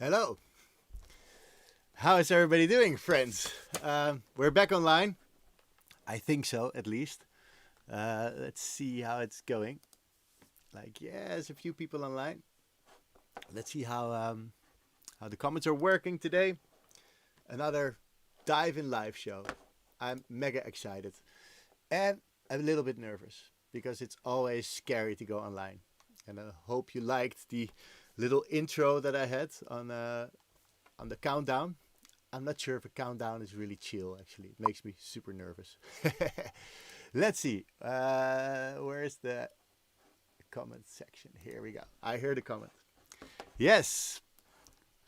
Hello. How is everybody doing, friends? We're back online. I think so, at least. Let's see how it's going. There's a few people online. Let's see how the comments are working today. Another Dive in Live show. I'm mega excited. And I'm a little bit nervous because it's always scary to go online. And I hope you liked the little intro that I had on the countdown. I'm not sure if a countdown is really chill, actually. It makes me super nervous. Let's see. Where's the comment section? Here we go. I hear the comment. Yes.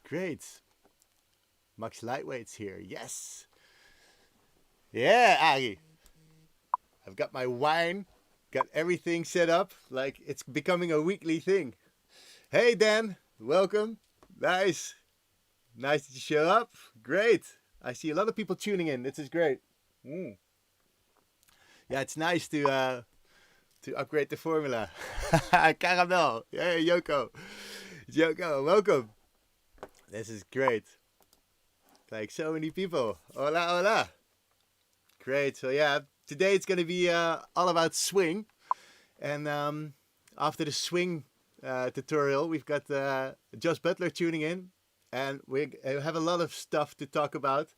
Great. Max Lightweight's here. Yes. Yeah, Ari. I've got my wine. Got everything set up. Like it's becoming a weekly thing. Hey, Dan. Welcome. Nice. Nice that you show up. Great. I see a lot of people tuning in. This is great. Yeah, it's nice to upgrade the formula. Caramel. Hey, Yoko. Yoko, welcome. This is great. Like so many people. Hola, hola. Great. So yeah, today it's going to be all about swing. And after the swing tutorial, we've got Josh Butler tuning in. And we have a lot of stuff to talk about.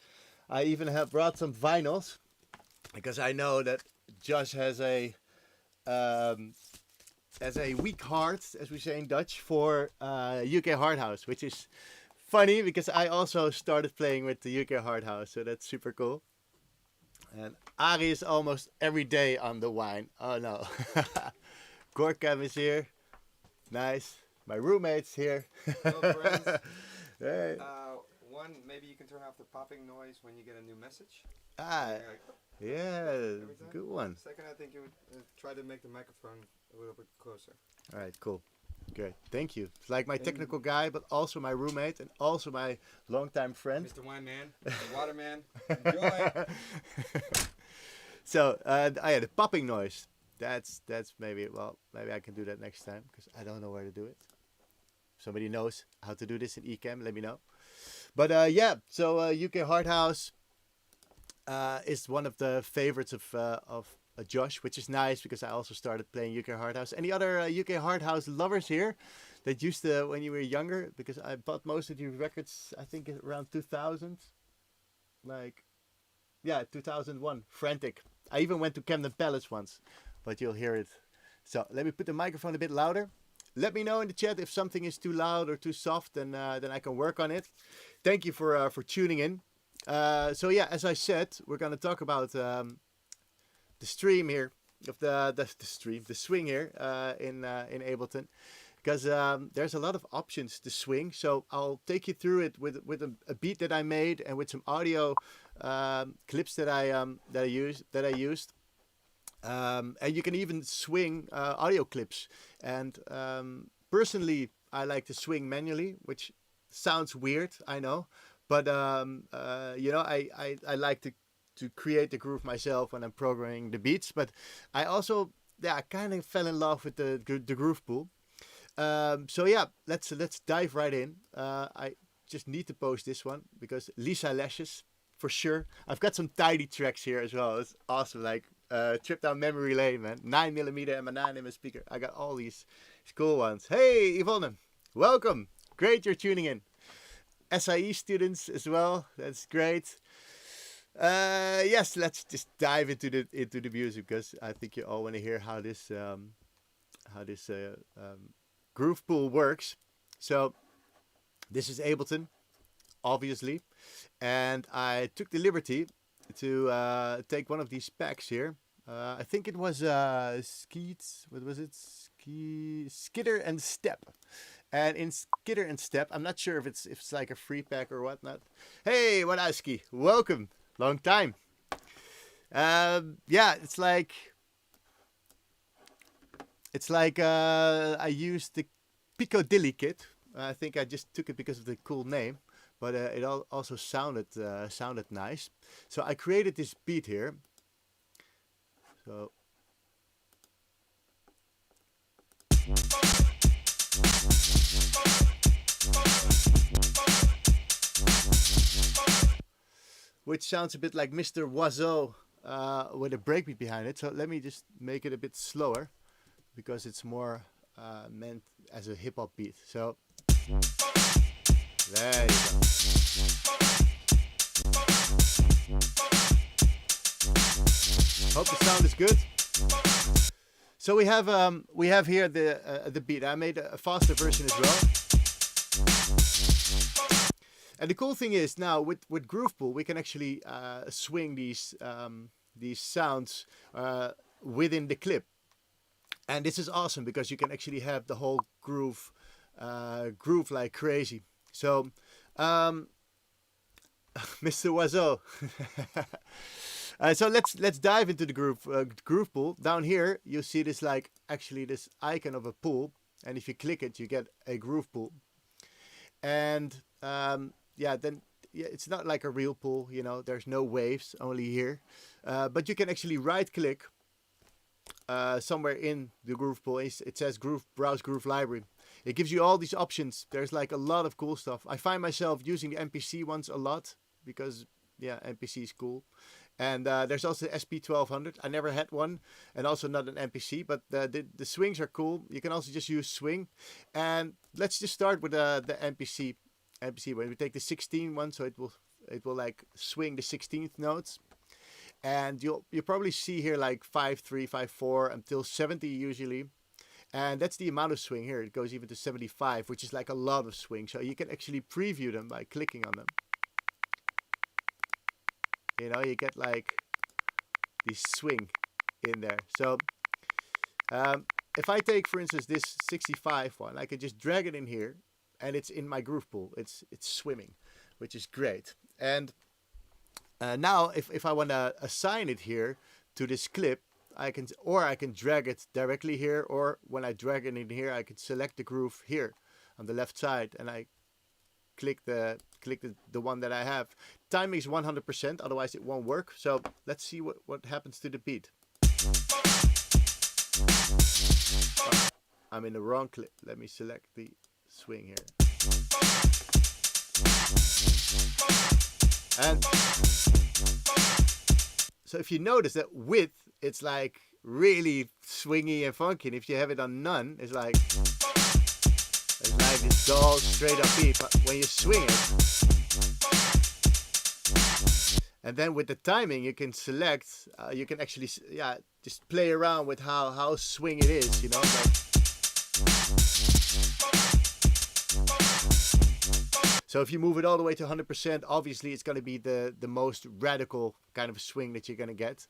I even have brought some vinyls. Because I know that Josh has a weak heart, as we say in Dutch, for UK Hard House, which is funny because I also started playing with the UK Hard House, so that's super cool. And Ari is almost every day on the wine. Oh no. Gorkam is here. Nice. My roommate's here. Hello, friends. Hey. One, maybe you can turn off the popping noise when you get a new message. Yeah, good one. Second, I think you would try to make the microphone a little bit closer. All right, cool. Great. Thank you. It's like my technical guy, but also my roommate and also my longtime friend. Mr. Wine Man, the Water Man. Enjoy. So, yeah, the popping noise. That's maybe I can do that next time because I don't know where to do it. If somebody knows how to do this in Ecamm, let me know. But yeah, so UK Hard House is one of the favorites of Josh, which is nice because I also started playing UK Hard House. Any other UK Hard House lovers here that used to when you were younger? Because I bought most of your records, I think around 2000. 2001. Frantic. I even went to Camden Palace once, but you'll hear it. So let me put the microphone a bit louder. Let me know in the chat if something is too loud or too soft, and then I can work on it. Thank you for tuning in. So yeah, as I said, we're going to talk about the stream here, of the swing here in Ableton, because there's a lot of options to swing. So I'll take you through it with a beat that I made and with some audio clips that I used. And you can even swing audio clips. And personally, I like to swing manually, which sounds weird, I know, but you know, I like to create the groove myself when I'm programming the beats. But I also, yeah, kind of fell in love with the groove pool. So yeah, let's dive right in. I just need to post this one because Lisa Lashes, for sure. I've got some tidy tracks here as well. It's awesome, like trip down memory lane, man. 9mm and my 9mm speaker. I got all these cool ones. Hey, Yvonne, welcome. Great you're tuning in. SIE students as well. That's great. Yes, let's just dive into the music because I think you all want to hear how this groove pool works. So this is Ableton, obviously, and I took the liberty to take one of these packs here. I think it was Skitter and Step. And in Skitter and Step, I'm not sure if it's like a free pack or whatnot. Hey, Wadowski, welcome. Long time. Yeah, it's like I used the Picodilly kit. I think I just took it because of the cool name, but it also sounded nice. So I created this beat here. So which sounds a bit like Mr. Oiseau with a breakbeat behind it. So let me just make it a bit slower because it's more meant as a hip hop beat. So there you go. Hope the sound is good. So we have here the beat. I made a faster version as well. And the cool thing is now with Groove Pool we can actually swing these sounds within the clip, and this is awesome because you can actually have the whole groove like crazy. So Mr. Oiseau. So let's dive into the groove pool. Down here you see this this icon of a pool, and if you click it you get a groove pool. And yeah, it's not like a real pool, you know, there's no waves, only here. But you can actually right click somewhere in the groove pool. It says browse groove library. It gives you all these options. There's like a lot of cool stuff. I find myself using the MPC ones a lot because yeah, MPC is cool. And there's also the SP1200. I never had one, and also not an MPC, but the swings are cool. You can also just use swing. And let's just start with the MPC. When we take the 16 one, so it will like swing the 16th notes, and you'll probably see here like 5/3, 5/4 until 70 usually, and that's the amount of swing here. It goes even to 75, which is like a lot of swing. So you can actually preview them by clicking on them. You know, you get like this swing in there. So if I take, for instance, this 65 one, I can just drag it in here. And it's in my groove pool. It's swimming, which is great. And now, if I want to assign it here to this clip, I can drag it directly here, or when I drag it in here, I can select the groove here on the left side, and I click the one that I have. Timing is 100%, otherwise it won't work. So let's see what happens to the beat. Oh, I'm in the wrong clip. Let me select the swing here. And so if you notice that width, it's like really swingy and funky. And if you have it on none, it's like this dull straight up beat. But when you swing it, And then with the timing, you can select. You can actually just play around with how swing it is. You know. So if you move it all the way to 100%, obviously it's going to be the most radical kind of swing that you're going to get.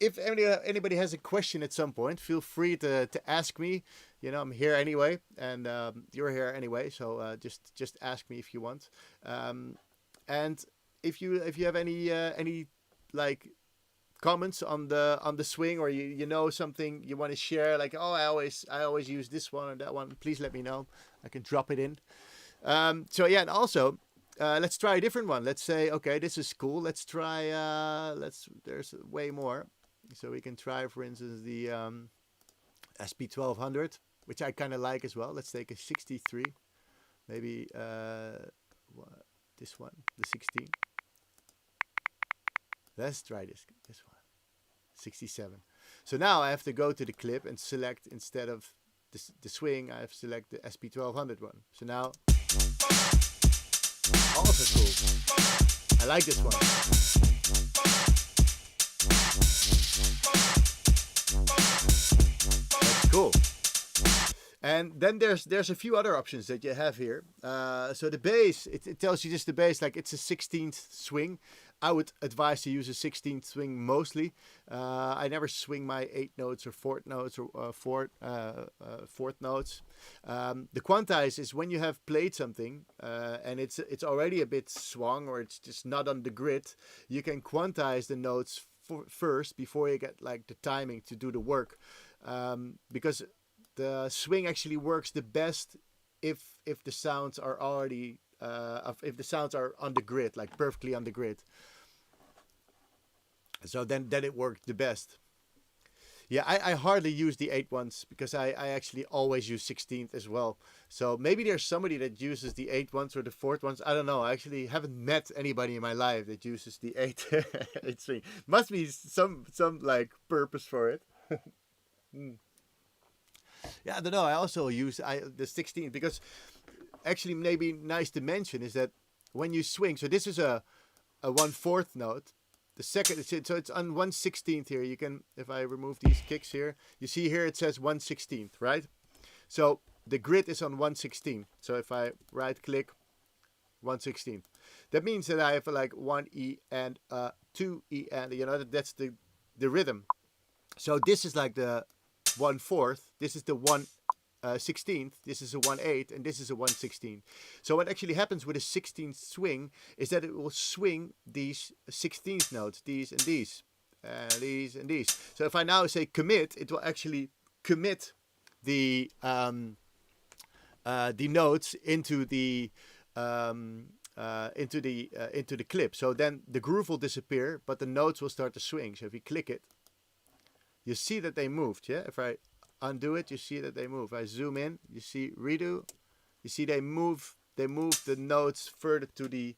If anybody has a question at some point, feel free to ask me. You know, I'm here anyway, and you're here anyway. So just ask me if you want. And if you have any like comments on the swing, or you know something you want to share, like, oh, I always use this one or that one, please let me know. I can drop it in. So yeah, and also let's try a different one. Let's say, okay, this is cool. Let's try. There's way more. So we can try, for instance, the SP1200, which I kind of like as well. Let's take a 63, maybe this one, the 16. Let's try this one, 67. So now I have to go to the clip and select, instead of the swing, I have to select the SP1200 one. So now, also cool. I like this one. That's cool. And then there's a few other options that you have here. So the bass, it tells you just the bass, like it's a 16th swing. I would advise to use a 16th swing mostly. I never swing my 8 notes or 4th notes or 4th notes. The quantize is when you have played something and it's already a bit swung, or it's just not on the grid. You can quantize the notes first before you get like the timing to do the work, because the swing actually works the best if the sounds are already if the sounds are on the grid, like perfectly on the grid. So then it worked the best. Yeah, I hardly use the 8 ones because I actually always use 16th as well. So maybe there's somebody that uses the 8 ones or the 4th ones. I don't know. I actually haven't met anybody in my life that uses the 8 string. Must be some like purpose for it. Yeah, I don't know. I also use the 16th because actually maybe nice to mention is that when you swing, so this is a 1/4 note. The second, so it's on 1/16th here. You can, if I remove these kicks here, you see here it says 1/16th, right? So the grid is on 1/16. So if I right click 1/16th, that means that I have like 1E and 2E, and you know that's the rhythm. So this is like the 1/4. This is the 1/16th. This is a 1/8, and this is a 1/16. So what actually happens with a 16th swing is that it will swing these 16th notes, these and these, these and these. So if I now say commit, it will actually commit the notes into the clip. So then the groove will disappear, but the notes will start to swing. So if you click it, you see that they moved. Yeah, if I undo it, you see that they move. I zoom in, you see redo, you see they move the notes further to the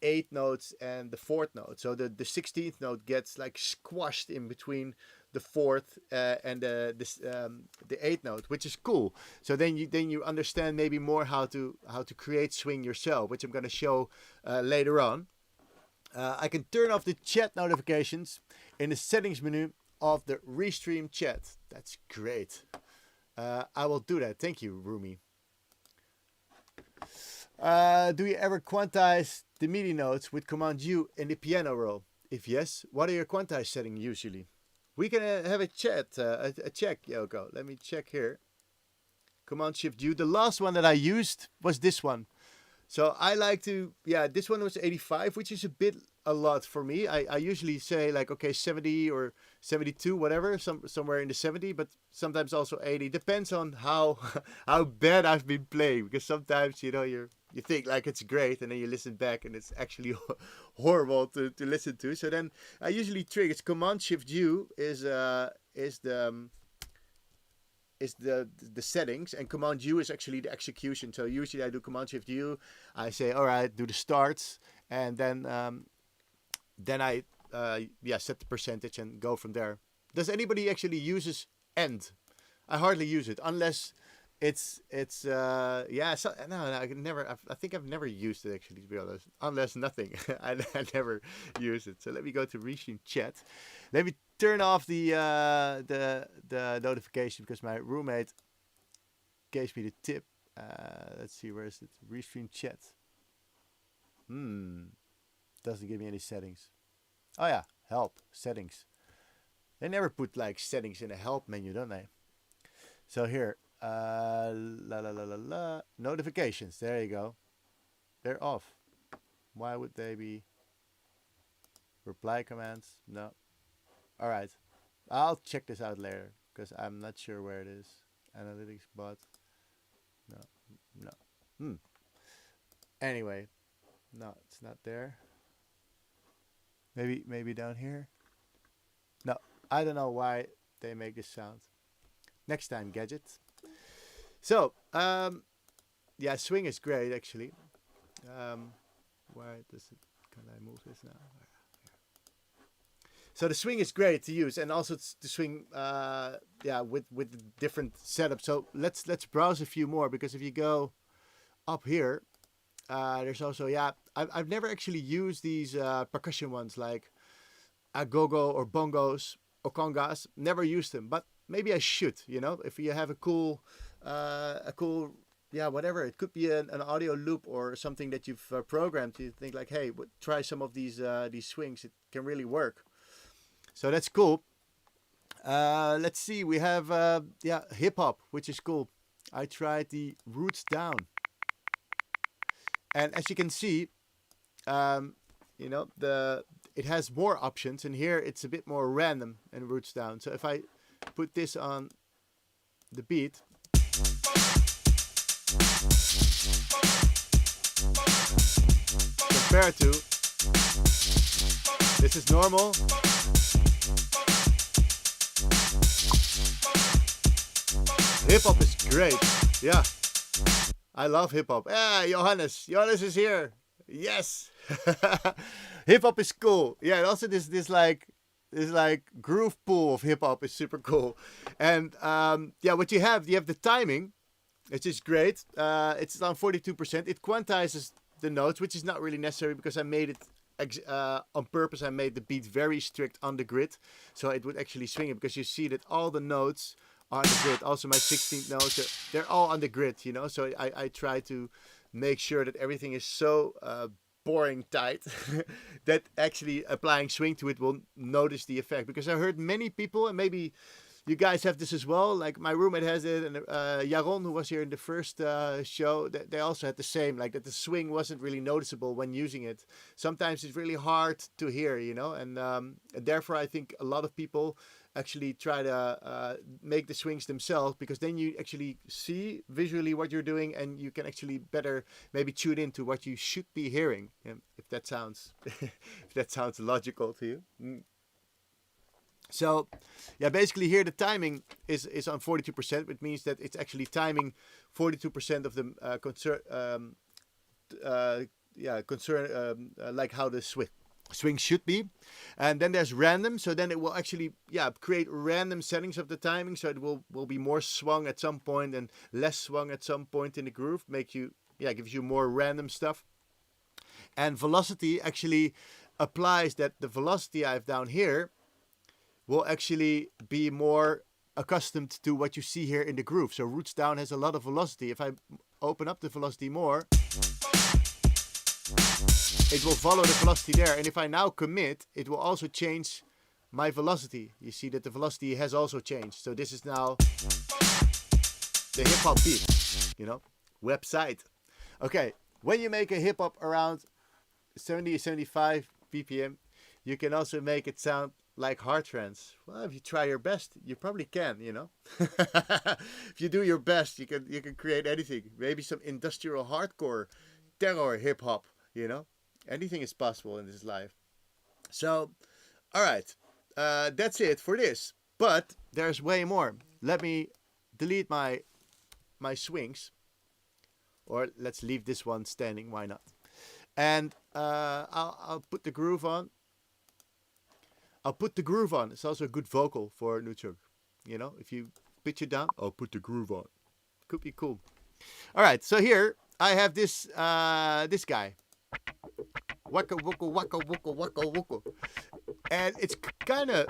8 notes and the 4th note. So the 16th note gets like squashed in between the 4th and the 8th note, which is cool. So then you understand maybe more how to create swing yourself, which I'm going to show later on. I can turn off the chat notifications in the settings menu of the Restream chat. That's great. I will do that. Thank you, Rumi. Do you ever quantize the MIDI notes with Command U in the piano roll? If yes, what are your quantize settings usually? We can have a chat, a check, Yoko. Let me check here. Command Shift U. The last one that I used was this one. So I like to, this one was 85, which is a lot for me. I usually say like, okay, 70 or 72, whatever, somewhere in the 70, but sometimes also 80. Depends on how bad I've been playing, because sometimes, you know, you think like it's great, and then you listen back and it's actually horrible to listen to. So then I usually trigger Command Shift U is the settings, and Command U is actually the execution. So usually I do Command Shift U. I say, all right, do the starts, and then I set the percentage and go from there. Does anybody actually uses end? I hardly use it unless yeah. So no, I can never. I think I've never used it actually, to be honest. Unless nothing, I never use it. So let me go to Restream chat. Let me turn off the notification because my roommate gave me the tip. Let's see, where is it? Restream chat. Doesn't give me any settings. Oh yeah, help settings. They never put like settings in the help menu, don't they? So here, notifications. There you go. They're off. Why would they be? Reply commands? No. All right. I'll check this out later because I'm not sure where it is. Analytics bot. No. Anyway, no, it's not there. Maybe down here. No, I don't know why they make this sound. Next time, gadgets. So, yeah, swing is great actually. Why does it? Can I move this now? So the swing is great to use, and also the swing, yeah, with different setups. So let's browse a few more, because if you go up here, there's also, yeah, I've never actually used these percussion ones like agogo or bongos or congas. Never used them, but maybe I should. You know, if you have a cool, yeah, whatever. It could be an audio loop or something that you've programmed. You think like, hey, try some of these swings. It can really work. So that's cool. Let's see. We have yeah, hip hop, which is cool. I tried the roots down, and as you can see, you know, it has more options, and here it's a bit more random and roots down. So if I put this on the beat, compared to this is normal. Hip hop is great. Yeah. I love hip hop. Yeah, Johannes. Johannes is here. Yes. Hip hop is cool. Yeah, and also this like groove pool of hip hop is super cool. And yeah, what you have the timing, which is great. It's on 42%. It quantizes the notes, which is not really necessary because I made it on purpose. I made the beat very strict on the grid, so it would actually swing it, because you see that all the notes are on the grid. Also my 16th notes, they're all on the grid, you know. So I try to make sure that everything is so boring tight that actually applying swing to it will notice the effect. Because I heard many people, and maybe you guys have this as well, like my roommate has it, and Jaron, who was here in the first show, they also had the same, like that the swing wasn't really noticeable when using it. Sometimes it's really hard to hear, you know, and therefore I think a lot of people actually try to make the swings themselves, because then you actually see visually what you're doing, and you can actually better maybe tune into what you should be hearing, if that sounds if that sounds logical to you. So yeah, basically here the timing is on 42%, which means that it's actually timing 42% of the like how the swing should be. And then there's random, so then it will actually create random settings of the timing, so it will be more swung at some point and less swung at some point in the groove, gives you more random stuff. And velocity actually applies that the velocity I have down here will actually be more accustomed to what you see here in the groove. So roots down has a lot of velocity. If I open up the velocity more, it will follow the velocity there. And if I now commit, it will also change my velocity. You see that the velocity has also changed. So this is now the hip hop beat, you know, website. Okay, when you make a hip hop around 70 or 75 BPM, you can also make it sound like hard trance. Well, if you try your best, you probably can, you know. If you do your best, you can create anything. Maybe some industrial hardcore, terror hip hop, you know. Anything is possible in this life. So, all right, that's it for this. But there's way more. Let me delete my swings, or let's leave this one standing. Why not? And I'll put the groove on. It's also a good vocal for Nuchuk. You know, if you pitch it down, I'll put the groove on. Could be cool. All right, so here I have this this guy. Waka waka waka waka waka waka, and it's kind of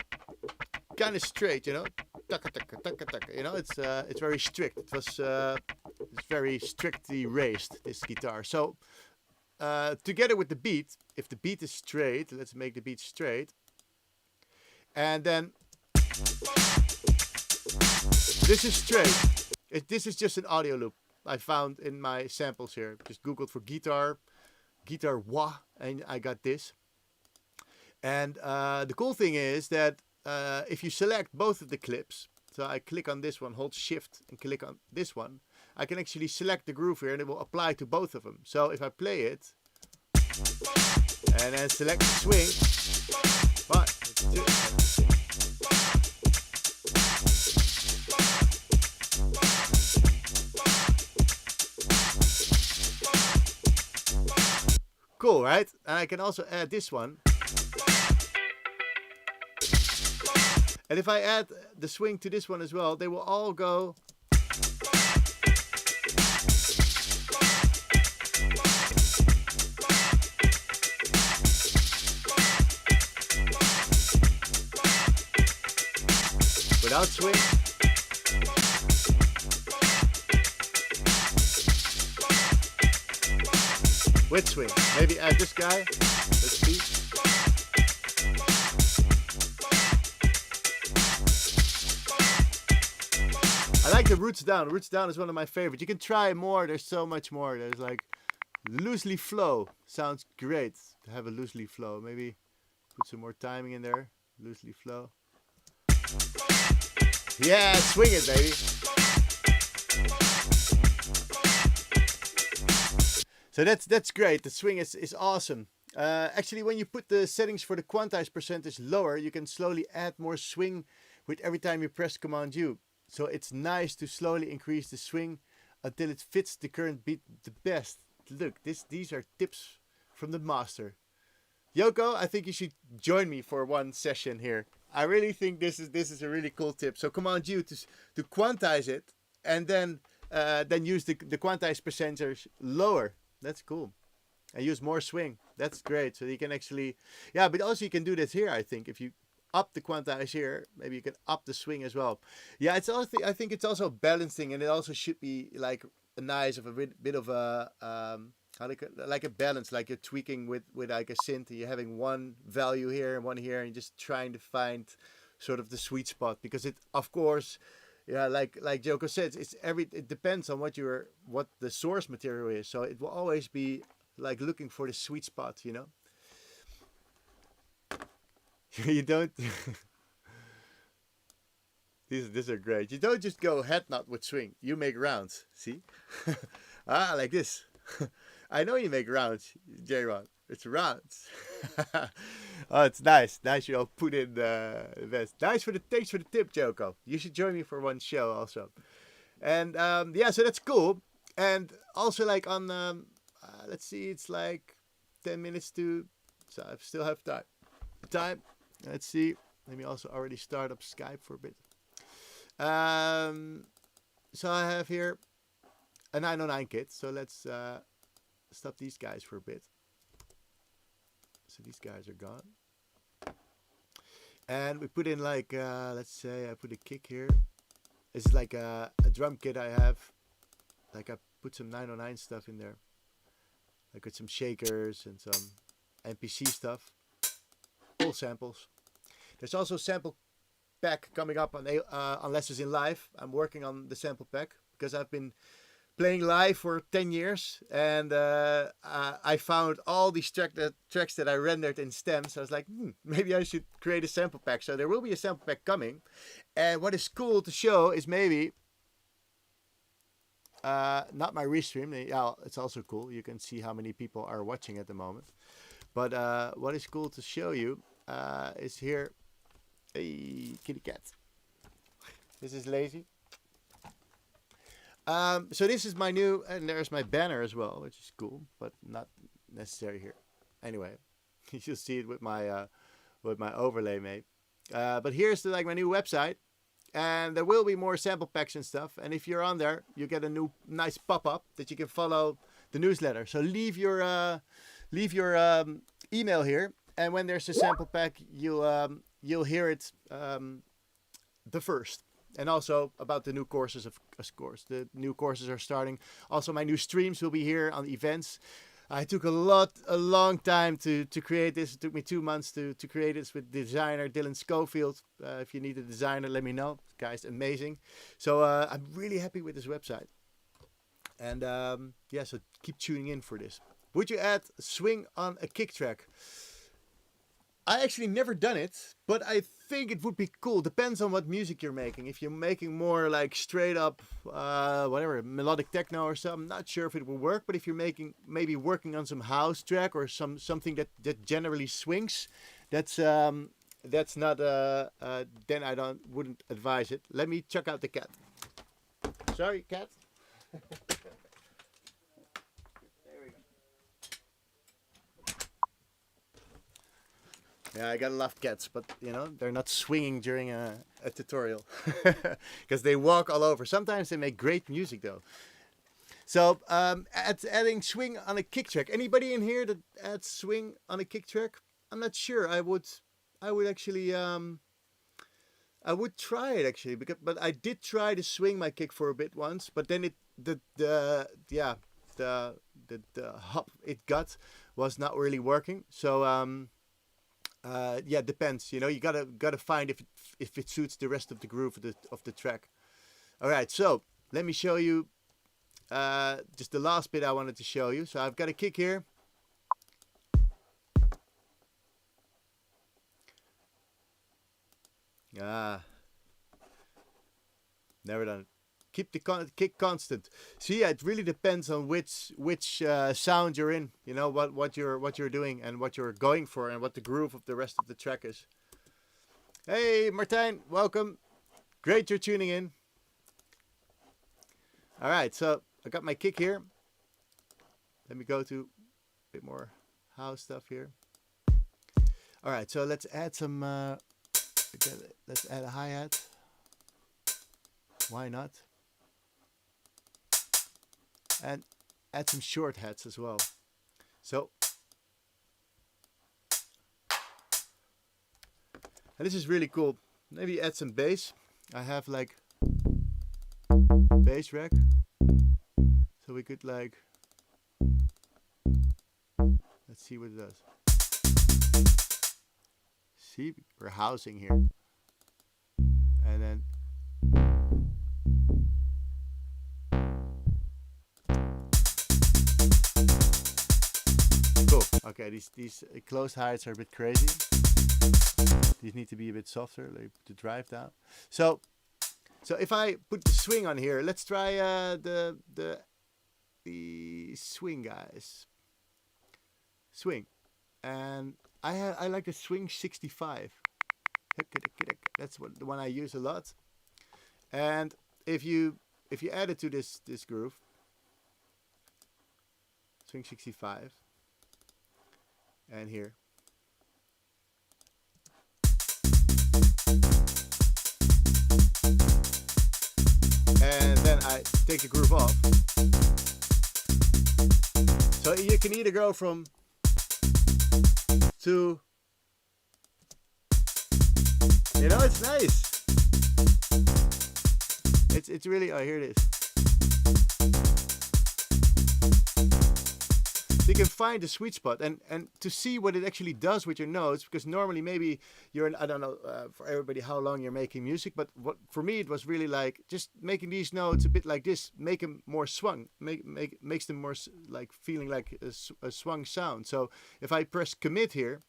straight, you know. Taka taka taka taka. You know, it's very strict. It's very strictly raised, this guitar. So together with the beat, if the beat is straight, let's make the beat straight, and then this is straight. This is just an audio loop I found in my samples here. Just googled for guitar wah, and I got this. And the cool thing is that if you select both of the clips, so I click on this one, hold shift and click on this one, I can actually select the groove here and it will apply to both of them. So if I play it and then select the swing, 1, 2, cool, right? And I can also add this one. And if I add the swing to this one as well, they will all go. Without swing. With swing. Maybe add this guy. Let's see. I like the roots down. Roots down is one of my favorites. You can try more. There's so much more. There's like loosely flow. Sounds great to have a loosely flow. Maybe put some more timing in there. Loosely flow. Yeah, swing it, baby. So that's great. The swing is awesome. Actually, when you put the settings for the quantize percentage lower, you can slowly add more swing with every time you press Command U. So it's nice to slowly increase the swing until it fits the current beat the best. Look, these are tips from the master. Yoko, I think you should join me for one session here. I really think this is a really cool tip. So Command U to quantize it, and then use the quantize percentage lower. That's cool. And use more swing. That's great. So you can actually, yeah, but also you can do this here. I think if you up the quantize here, maybe you can up the swing as well. Yeah, it's also, I think it's also balancing, and it also should be like a nice of a bit of a like a balance, like you're tweaking with like a synth. You're having one value here and one here, and just trying to find sort of the sweet spot, because it, of course, yeah, like Joko said, it depends on what the source material is. So it will always be like looking for the sweet spot, you know. You don't. These are great. You don't just go head nod with swing. You make rounds. See? Like this. I know you make rounds, J-Ron. It's rounds. Oh, it's nice. Nice you all put in the best. Thanks for the tip, Joko. You should join me for one show also. And yeah, so that's cool. And also like on let's see, it's like 10 minutes to, so I still have time. Let's see. Let me also already start up Skype for a bit. So I have here a 909 kit. So let's stop these guys for a bit. So these guys are gone. And we put in like, let's say I put a kick here. It's like a drum kit I have. Like I put some 909 stuff in there. Like with some shakers and some MPC stuff. All samples. There's also a sample pack coming up on Lessons in Live. I'm working on the sample pack because I've been playing live for 10 years, and I found all these tracks that I rendered in stems. So I was like, maybe I should create a sample pack. So there will be a sample pack coming. And what is cool to show is maybe not my restream. Yeah, it's also cool. You can see how many people are watching at the moment. But what is cool to show you is here a kitty cat. This is Lazy. So this is my new, and there's my banner as well, which is cool, but not necessary here. Anyway, you should see it with my overlay mate. But here's like my new website, and there will be more sample packs and stuff. And if you're on there, you get a new nice pop-up that you can follow the newsletter. So leave your email here, and when there's a sample pack, you'll hear it the first. And also about the new courses, of course. The new courses are starting. Also, my new streams will be here on events. I took a long time to create this. It took me 2 months to create this with designer Dylan Schofield. If you need a designer, let me know. This guy's amazing. So I'm really happy with this website. And yeah, so keep tuning in for this. Would you add swing on a kick track? I actually never done it, but I think it would be cool. Depends on what music you're making. If you're making more like straight up, whatever, melodic techno or something, I'm not sure if it will work. But if you're maybe working on some house track or something that generally swings, that's not then I wouldn't advise it. Let me check out the cat. Sorry, cat. Yeah, I gotta love cats, but you know, they're not swinging during a tutorial because they walk all over. Sometimes they make great music though. So adding swing on a kick track. Anybody in here that adds swing on a kick track? I'm not sure. I would actually I would try it actually, but I did try to swing my kick for a bit once, but then the hop it got was not really working. So yeah, depends. You know, you gotta find if it suits the rest of the groove of the track. All right, so let me show you just the last bit I wanted to show you. So I've got a kick here. Never done it. Keep the kick constant. So yeah, it really depends on which sound you're in. You know what you're doing and what you're going for and what the groove of the rest of the track is. Hey Martijn, welcome. Great you're tuning in. All right, so I got my kick here. Let me go to a bit more house stuff here. All right, so let's add some. Let's add a hi-hat. Why not? And add some short hats as well. So, and this is really cool. Maybe add some bass. I have like bass rack, so we could like, let's see what it does. See, we're housing here, and then. Cool. Okay, these closed hi-hats are a bit crazy. These need to be a bit softer, like to drive down. So if I put the swing on here, let's try the swing, guys. Swing, and I like the swing 65. That's the one I use a lot. And if you add it to this groove, swing 65, and here, and then I take the groove off. So you can either go from 2, you know, it's nice. It's really, oh, here it is. So you can find the sweet spot and to see what it actually does with your notes, because normally maybe you're, I don't know for everybody how long you're making music, but for me it was really like just making these notes a bit like this, make them more swung, makes them more like feeling like a swung sound. So if I press commit here,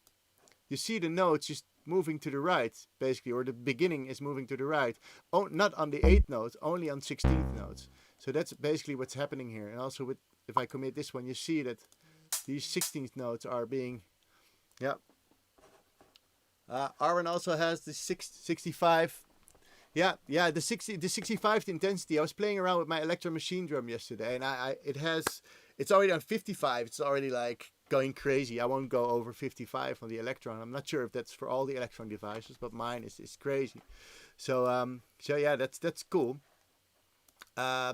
you see the notes just moving to the right, basically, or the beginning is moving to the right. Oh, not on the 8th note, only on 16th notes. So that's basically what's happening here. And also with, if I commit this one, you see that these 16th notes are being, yeah. Arwen also has the 65. Yeah, the 65th intensity. I was playing around with my Electro Machine drum yesterday, and it's already on 55. It's already like going crazy. I won't go over 55 on the Electron. I'm not sure if that's for all the Electron devices, but mine is crazy. So yeah, that's cool. Yeah,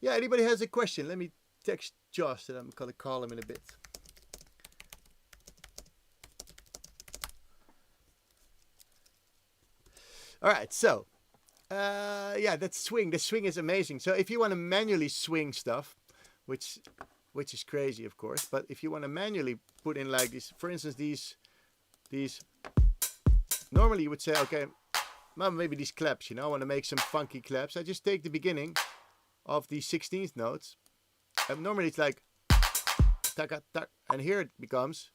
anybody has a question? Let me text Josh, and I'm gonna call him in a bit. All right, so yeah, that swing. The swing is amazing. So if you want to manually swing stuff, which is crazy, of course, but if you want to manually put in like this, for instance, these, normally you would say, okay, well, maybe these claps, you know, I want to make some funky claps. I just take the beginning of the 16th notes, and normally it's like, taka, tak, and here it becomes,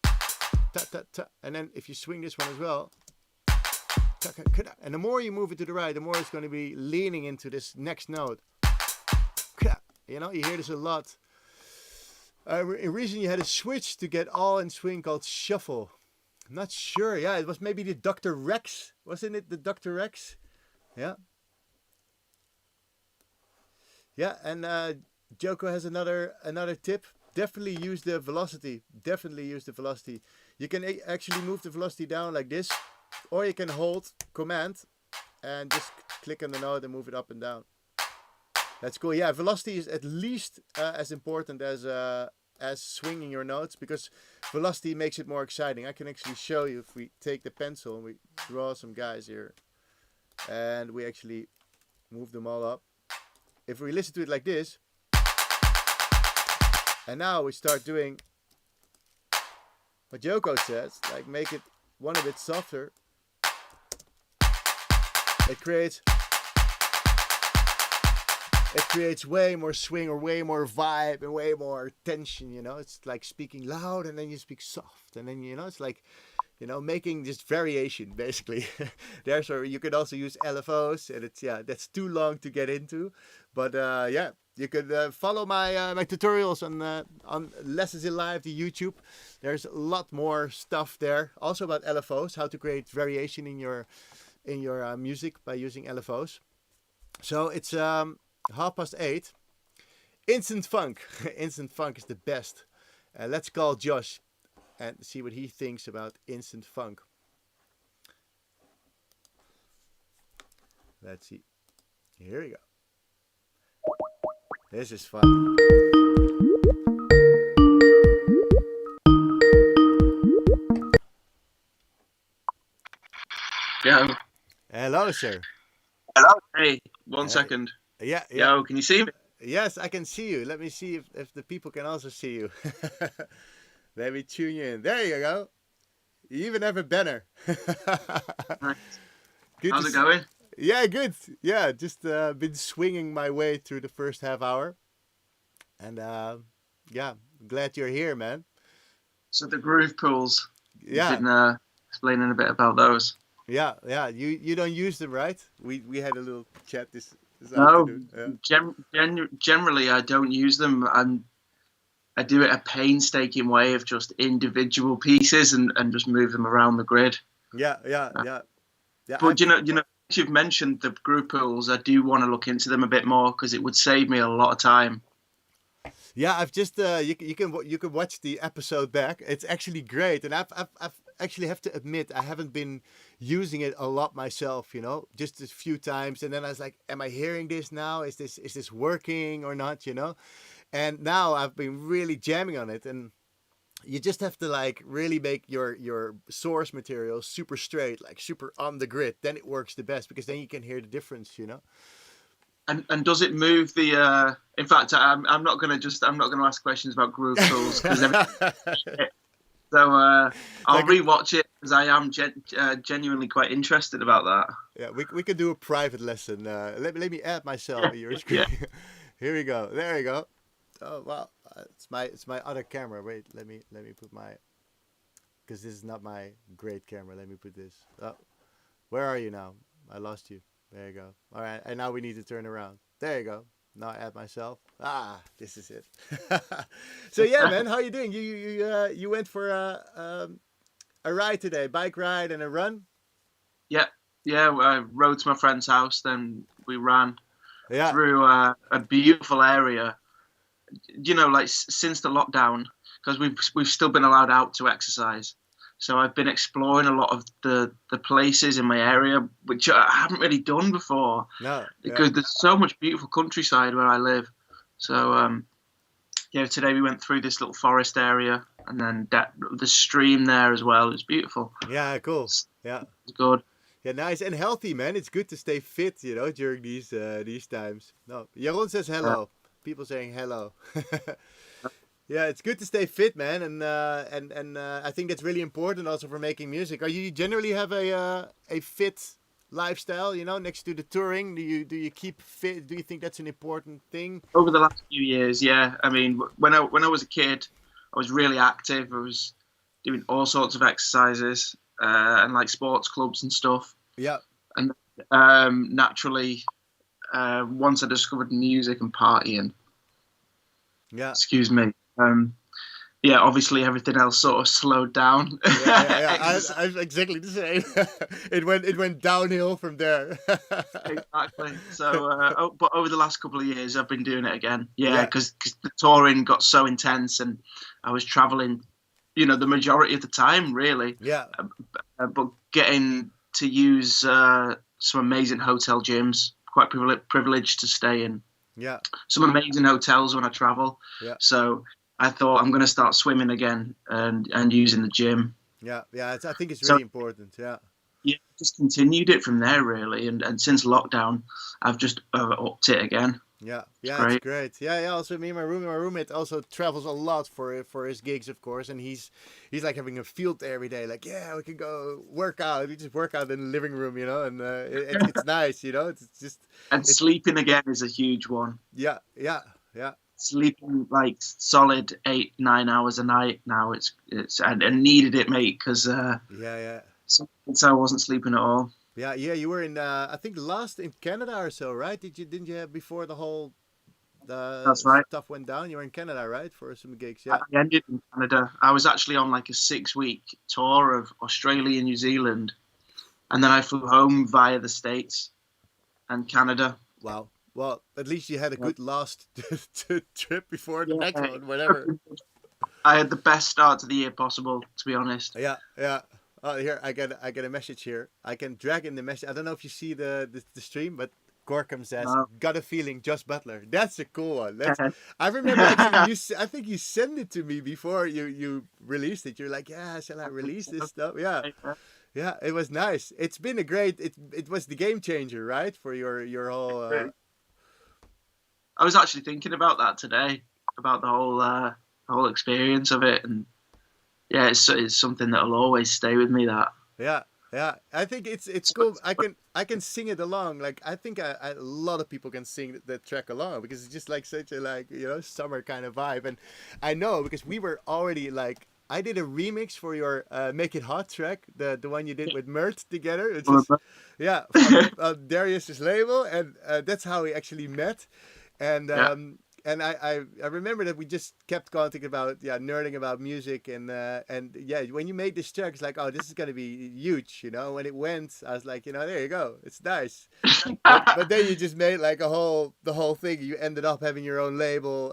ta, ta, ta, and then if you swing this one as well, and the more you move it to the right, the more it's going to be leaning into this next note. You know, you hear this a lot. Recently you had a switch to get all in swing called shuffle. I'm not sure. Yeah, it was maybe the Dr. Rex. Wasn't it the Dr. Rex? Yeah. Yeah, and Joko has another tip. Definitely use the velocity. Definitely use the velocity. You can actually move the velocity down like this, or you can hold Command and just click on the note and move it up and down. That's cool. Yeah, velocity is at least as important as swinging your notes, because velocity makes it more exciting. I can actually show you if we take the pencil and we draw some guys here, and we actually move them all up. If we listen to it like this, and now we start doing what Joko says, like make it one a bit softer. It creates way more swing, or way more vibe, and way more tension, you know. It's like speaking loud and then you speak soft, and then, you know, it's like, you know, making just variation basically. There's where you could also use LFOs, and it's, yeah, that's too long to get into, but yeah, you could follow my my tutorials on Lessons in Live, the YouTube. There's a lot more stuff there, also about LFOs, how to create variation in your music by using LFOs. So it's 8:30. Instant funk. Instant funk is the best. Let's call Josh and see what he thinks about instant funk. Let's see. Here we go. This is fun. Yeah. Hello, sir. Hello. Hey, one second. Yeah. Yo, can you see me? Yes, I can see you. Let me see if the people can also see you. Let me tune you in. There you go. You even have a banner. Nice. Good. How's it going? Yeah, good. Yeah, just been swinging my way through the first half hour. And yeah, glad you're here, man. So the groove pools. Yeah. You've been explaining a bit about those. Yeah. You don't use them, right? We had a little chat this No, afternoon. Yeah. generally I don't use them, and I do it a painstaking way of just individual pieces and just move them around the grid. Yeah. But you know, you've mentioned the groove pools. I do want to look into them a bit more, because it would save me a lot of time. Yeah, I've just you can watch the episode back. It's actually great, and I've actually have to admit I haven't been using it a lot myself. You know, just a few times, and then I was like, "Am I hearing this now? Is this working or not?" You know, and now I've been really jamming on it, and you just have to like really make your source material super straight, like super on the grid. Then it works the best, because then you can hear the difference. You know. And does it move the? In fact, I'm not going to ask questions about groove tools, because so I'll rewatch it, because I am genuinely quite interested about that. Yeah, we could do a private lesson. Let me add myself on your screen. Yeah. Here we go. There you go. Oh wow, it's my other camera. Wait, let me put my, because this is not my great camera. Let me put this. Oh, where are you now? I lost you. There you go. All right, and now we need to turn around. There you go. Now I add myself. Ah, this is it. So yeah, man, how you doing? You went for a ride today, bike ride and a run. Yeah. I rode to my friend's house, then we ran through a beautiful area. You know, like since the lockdown, because we've still been allowed out to exercise. So I've been exploring a lot of the places in my area, which I haven't really done before. No. Because there's so much beautiful countryside where I live. So today we went through this little forest area, and then the stream there as well. It's beautiful. Yeah, cool. Yeah. It's good. Yeah, nice and healthy, man. It's good to stay fit, during these times. No, Jeroen says hello. People saying hello. Yeah, it's good to stay fit, man, and I think that's really important also for making music. Are you generally have a fit lifestyle? Next to the touring, do you keep fit? Do you think that's an important thing? Over the last few years, yeah. I mean, when I was a kid, I was really active. I was doing all sorts of exercises and like sports clubs and stuff. Yeah. And naturally, once I discovered music and partying, yeah. Excuse me. Obviously everything else sort of slowed down. Yeah. I'm exactly the same. It went downhill from there. Exactly. So, but over the last couple of years, I've been doing it again. Yeah, because the touring got so intense, and I was traveling, the majority of the time, really. Yeah. But getting to use some amazing hotel gyms, quite privileged to stay in. Yeah. Some amazing hotels when I travel. Yeah. So I thought I'm going to start swimming again and using the gym. Yeah. I think it's really important. Yeah. Yeah, just continued it from there really, and since lockdown, I've just upped it again. Yeah, it's great. Yeah. Also, my roommate also travels a lot for his gigs, of course, and he's like having a field day every day. Like, we can go work out. We just work out in the living room, and it's nice, It's just sleeping again is a huge one. Yeah. Sleeping like solid 8-9 hours a night now. It's I needed it, mate, because since I wasn't sleeping at all. Yeah. You were in I think last in Canada or so, right? Didn't you have before the whole That's right. stuff went down? You were in Canada, right, for some gigs? Yeah. I ended in Canada. I was actually on like a 6-week tour of Australia and New Zealand, and then I flew home via the States and Canada. Wow. Well, at least you had a good last trip before the next one, whatever. I had the best start to the year possible, to be honest. Yeah. Oh, here I get a message here. I can drag in the message. I don't know if you see the stream, but Gorkum says, "Got a feeling, Josh Butler." That's a cool one. I remember actually I think you sent it to me before you released it. You're like, "Yeah, shall I release this stuff?" Yeah. It was nice. It's been a great. It was the game changer, right, for your whole. I was actually thinking about that today, about the whole experience of it, and yeah, it's something that'll always stay with me. That. Yeah. I think it's cool. I can sing it along. Like I think a lot of people can sing that track along because it's just like such a summer kind of vibe. And I know because we were already like I did a remix for your Make It Hot track, the one you did with Murt together. It's just, from Darius's label, and that's how we actually met. And I remember that we just kept contacting about nerding about music and when you made this track it's like, oh, this is gonna be huge, when it went I was like, there you go, it's nice. but then you just made like the whole thing. You ended up having your own label,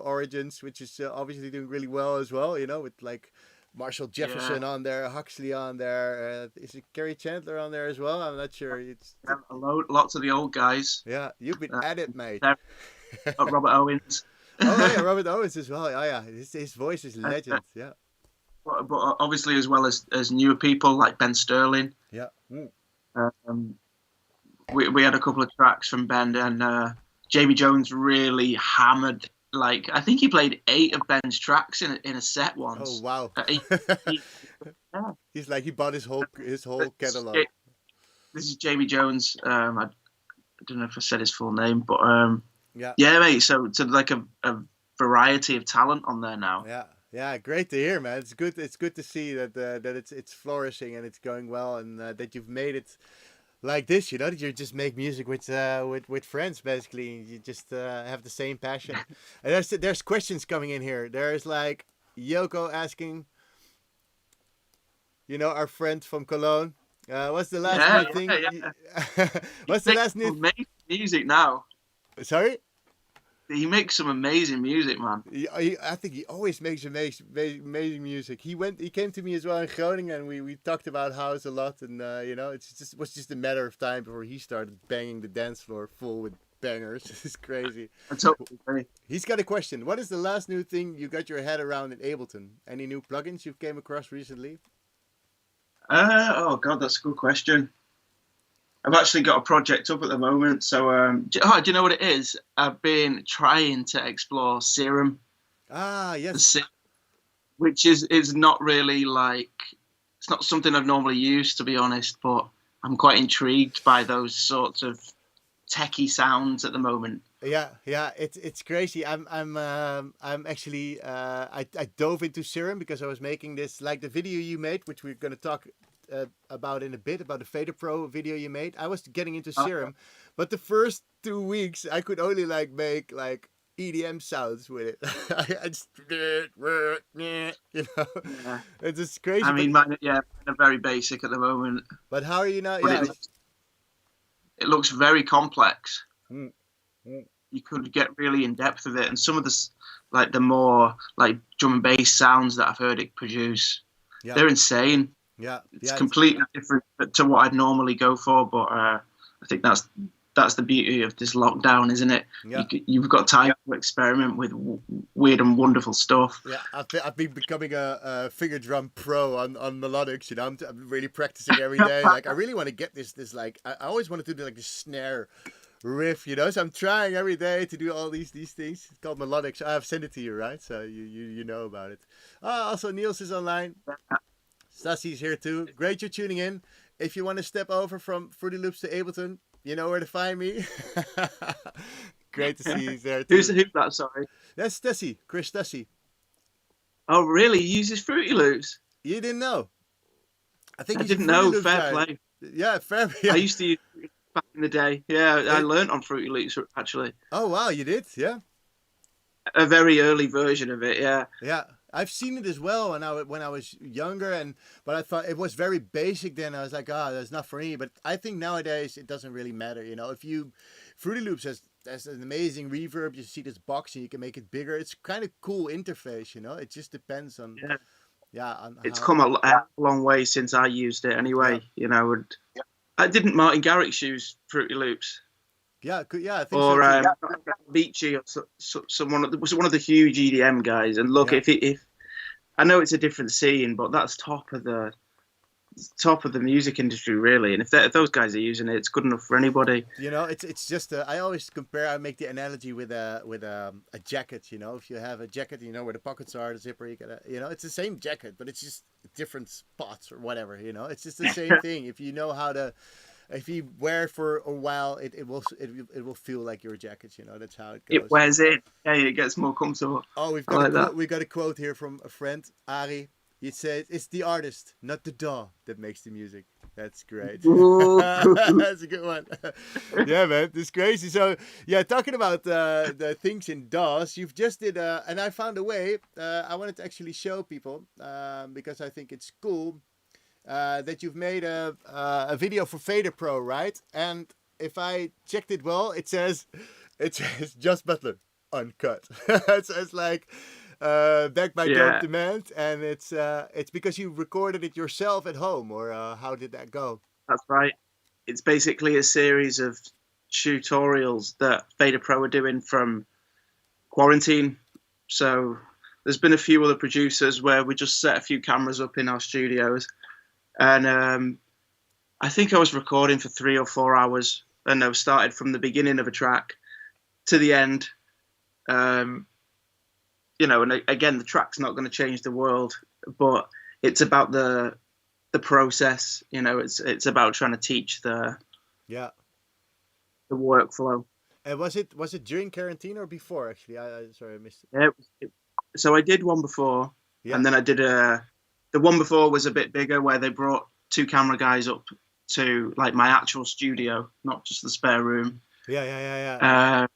Origins, which is obviously doing really well as well, with like Marshall Jefferson on there, Huxley on there. Is it Kerry Chandler on there as well? I'm not sure. It's lots of the old guys. Yeah, you've been at it, mate. Robert Owens. Oh yeah, Robert Owens as well. Oh yeah, his voice is legend. Yeah. But obviously as well as newer people like Ben Sterling. Yeah. We had a couple of tracks from Ben, and Jamie Jones really hammered. Like I think he played 8 of Ben's tracks in a set once. Oh wow! He's like he bought his whole catalog. This is Jamie Jones. I don't know if I said his full name, but yeah, mate. So like a variety of talent on there now. Yeah, great to hear, man. It's good to see that it's flourishing and it's going well, and that you've made it like this, that you just make music with friends, basically. You just have the same passion. And there's questions coming in here. There's like Yoko asking, our friend from Cologne, what's the last new thing? What's the last new make music now? Sorry? he makes some amazing music, man. I think he always makes amazing music. He came to me as well in Groningen, and we talked about house a lot, and it was just a matter of time before he started banging the dance floor full with bangers. It's crazy. I totally agree. He's got a question. What is the last new thing you got your head around in Ableton? Any new plugins you've came across recently? Oh God, that's a good question. I've actually got a project up at the moment. So, do you know what it is? I've been trying to explore Serum. Ah, yes. Which is not really like, it's not something I've normally used, to be honest, but I'm quite intrigued by those sorts of techie sounds at the moment. Yeah, it's crazy. I'm actually I dove into Serum because I was making this, like the video you made, which we're gonna talk about in a bit, about the Faderpro video you made. I was getting into Serum, but the first 2 weeks I could only make EDM sounds with it. I just, Yeah. It's just crazy. I mean, mine are very basic at the moment. But how are you now? But Yeah, it looks very complex. Mm. You could get really in depth with it, and some of the more like drum and bass sounds that I've heard it produce, they're insane. It's completely different to what I'd normally go for, but I think that's the beauty of this lockdown, isn't it? Yeah. You've got time to experiment with weird and wonderful stuff. Yeah, I've been becoming a finger drum pro on melodics. I'm really practicing every day. Like I really want to get this like I always wanted to do like the snare riff, So I'm trying every day to do all these things. It's called melodics. I've sent it to you, right? So you know about it. Also, Niels is online. Stassi's here too. Great you're tuning in. If you want to step over from Fruity Loops to Ableton, you know where to find me. Great to see you there too. Who's that? Sorry. That's Stassi, Chris Stassi. Oh, really? He uses Fruity Loops? You didn't know? I didn't know. Fair play. Yeah, fair play. I used to use it back in the day. Yeah, I learned on Fruity Loops, actually. Oh, wow, you did? Yeah. A very early version of it, yeah. Yeah. I've seen it as well when I was younger, but I thought it was very basic then. I was like, that's not for me. But I think nowadays it doesn't really matter. If Fruity Loops has an amazing reverb. You see this box and you can make it bigger. It's kind of cool interface. It just depends on it's come a long way since I used it anyway. I didn't Martin Garrix use Fruity Loops. Yeah, I think or so Beachy, or someone was one of the huge EDM guys. And look, if I know it's a different scene, but that's top of the music industry, really. And if those guys are using it, it's good enough for anybody. It's just I always compare. I make the analogy with a jacket. If you have a jacket, where the pockets are, the zipper. You gotta, it's the same jacket, but it's just different spots or whatever. It's just the same thing. If you know how to. If you wear it for a while, it will feel like your jacket. That's how it goes. It wears in. Yeah, it gets more comfortable. Oh, we've got a quote here from a friend, Ari. He said, "It's the artist, not the DAW, that makes the music." That's great. That's a good one. Yeah, man, it's crazy. So, talking about the things in DAWs, you've just did, and I found a way. I wanted to actually show people because I think it's cool. That you've made a video for Faderpro, right? And if I checked it well, it says Josh Butler uncut. it's like backed by Dope Demand, and it's because you recorded it yourself at home, or how did that go? That's right. It's basically a series of tutorials that Faderpro are doing from quarantine. So there's been a few other producers where we just set a few cameras up in our studios. And I think I was recording for 3 or 4 hours, and I started from the beginning of a track to the end. And again, the track's not going to change the world, but it's about the process. It's about trying to teach the workflow. And was it during quarantine or before? Actually, sorry, I missed it. Yeah, so I did one before, and then I did the one before was a bit bigger, where they brought 2 camera guys up to like my actual studio, not just the spare room. Yeah.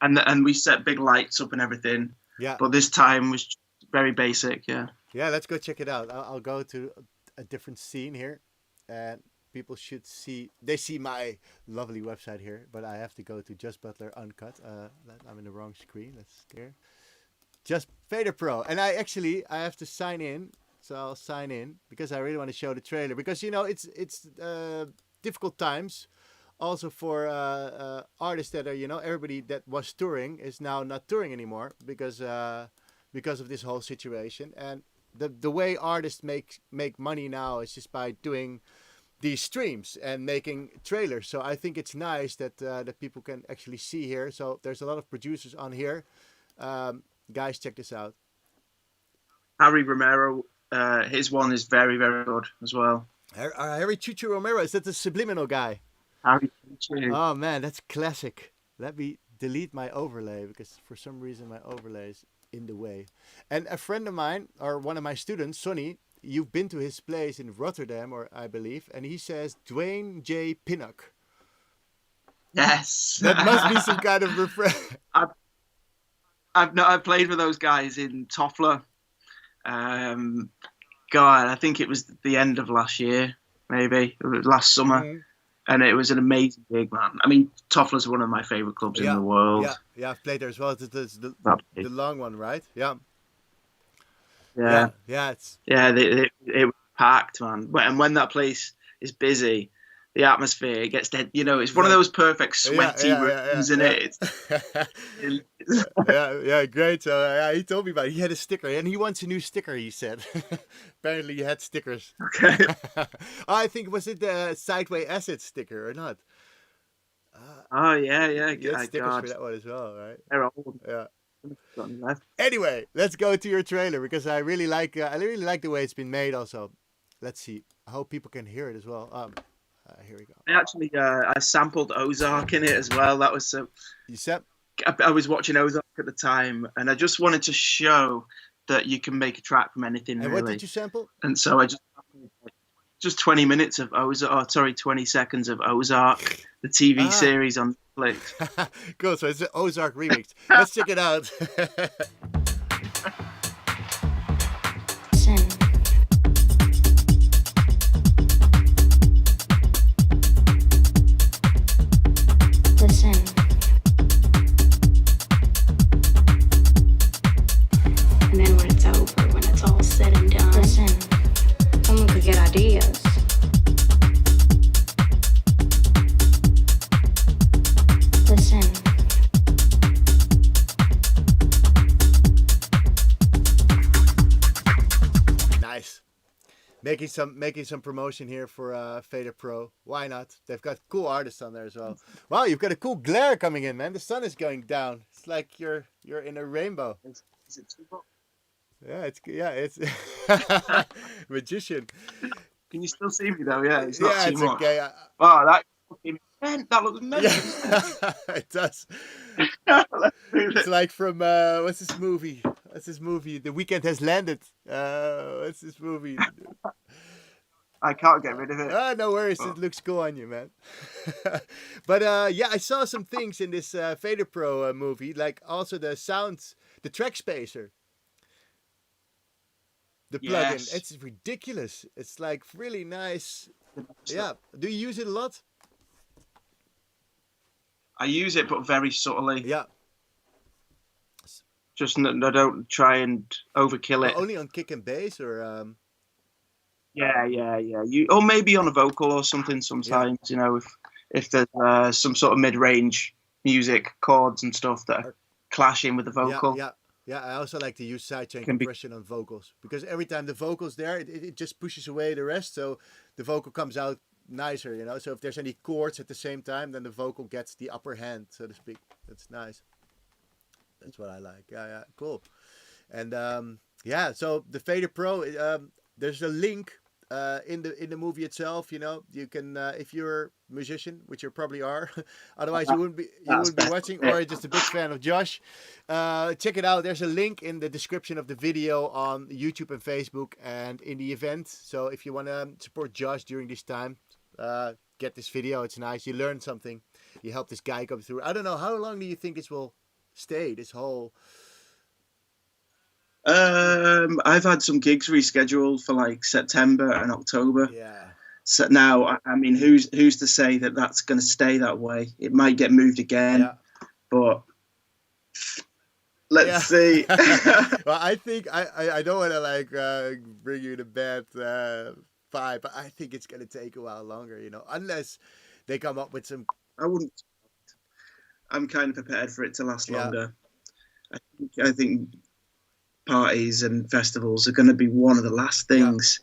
And we set big lights up and everything. Yeah. But this time was very basic. Yeah. Yeah, let's go check it out. I'll go to a different scene here, and people should see. They see my lovely website here, but I have to go to Josh Butler Uncut. I'm in the wrong screen. Let's there. Just Faderpro, and I have to sign in. So I'll sign in because I really want to show the trailer, because it's difficult times. Also for artists that are, everybody that was touring is now not touring anymore because of this whole situation. And the way artists make money now is just by doing these streams and making trailers. So I think it's nice that that people can actually see here. So there's a lot of producers on here. Guys, check this out. Harry Romero, his one is very, very good as well. Harry Chuchu Romero, is that the Subliminal guy? Harry Chuchu. Oh man, that's classic. Let me delete my overlay because for some reason my overlay is in the way. And a friend of mine, or one of my students, Sonny, you've been to his place in Rotterdam, or I believe, and he says Dwayne J. Pinnock. Yes. That must be some kind of refresh. I've played with those guys in Toffler. God, I think it was the end of last year, maybe. It was last summer. Mm-hmm. And it was an amazing gig, man. I mean, Toffler's one of my favorite clubs in the world. Yeah, I've played there as well. It's the long one, right? Yeah. Yeah. It was packed, man. And when that place is busy, the atmosphere, it gets dead. It's one of those perfect sweaty rooms in it. Yeah, great. So he told me about it. He had a sticker, and he wants a new sticker, he said. Apparently, he had stickers. Okay. I think, was it the Sideway Acid sticker or not? Oh, yeah. You had stickers for that one as well, right? They're old. Yeah. Anyway, let's go to your trailer, because I really like the way it's been made also. Let's see. I hope people can hear it as well. Here we go. I sampled Ozark in it as well. That was so. You said? I was watching Ozark at the time, and I just wanted to show that you can make a track from anything. And really. What did you sample? And so I just 20 minutes of Ozark. 20 seconds of Ozark, the TV series on Netflix. Cool. So it's an Ozark remix. Let's check it out. Listen. And then when it's over, when it's all said and done, listen. Someone could get ideas. Listen. Nice. Making some promotion here for Faderpro. Why not? They've got cool artists on there as well. Wow, you've got a cool glare coming in, man. The sun is going down. It's like you're in a rainbow. Is it too much? It's magician. Can you still see me though? Yeah, it's not too it's much. okay. Wow, that looks amazing. It does. It's like from what's this movie? The Weekend Has Landed. What's this movie? I can't get rid of it. No worries. It looks cool on you, man. But I saw some things in this Faderpro movie, like also the sounds, the track spacer. The plugin. Yes. It's ridiculous. It's like really nice. Yeah. Do you use it a lot? I use it, but very subtly. Yeah. Just I don't try and overkill it. Only on kick and bass, or Yeah. Or maybe on a vocal or something sometimes. Yeah. If there's some sort of mid-range music chords and stuff that are clashing with the vocal. Yeah. I also like to use sidechain compression on vocals, because every time the vocal's there, it just pushes away the rest, so the vocal comes out nicer. So if there's any chords at the same time, then the vocal gets the upper hand, so to speak. That's nice. That's what I like. Yeah, cool. And so the Faderpro, there's a link in the movie itself. You can, if you're a musician, which you probably are, otherwise you wouldn't be watching, or you're just a big fan of Josh. Check it out. There's a link in the description of the video on YouTube and Facebook, and in the event. So if you want to support Josh during this time, get this video. It's nice. You learn something. You help this guy come through. I don't know, how long do you think this will stay, this whole? I've had some gigs rescheduled for like September and October. Yeah. So now, I mean, who's to say that that's going to stay that way? It might get moved again, but let's see. Well, I think I don't want to like bring you to bad vibe, but I think it's gonna take a while longer, you know, unless they come up with some. I wouldn't. I'm kind of prepared for it to last longer. I think parties and festivals are going to be one of the last things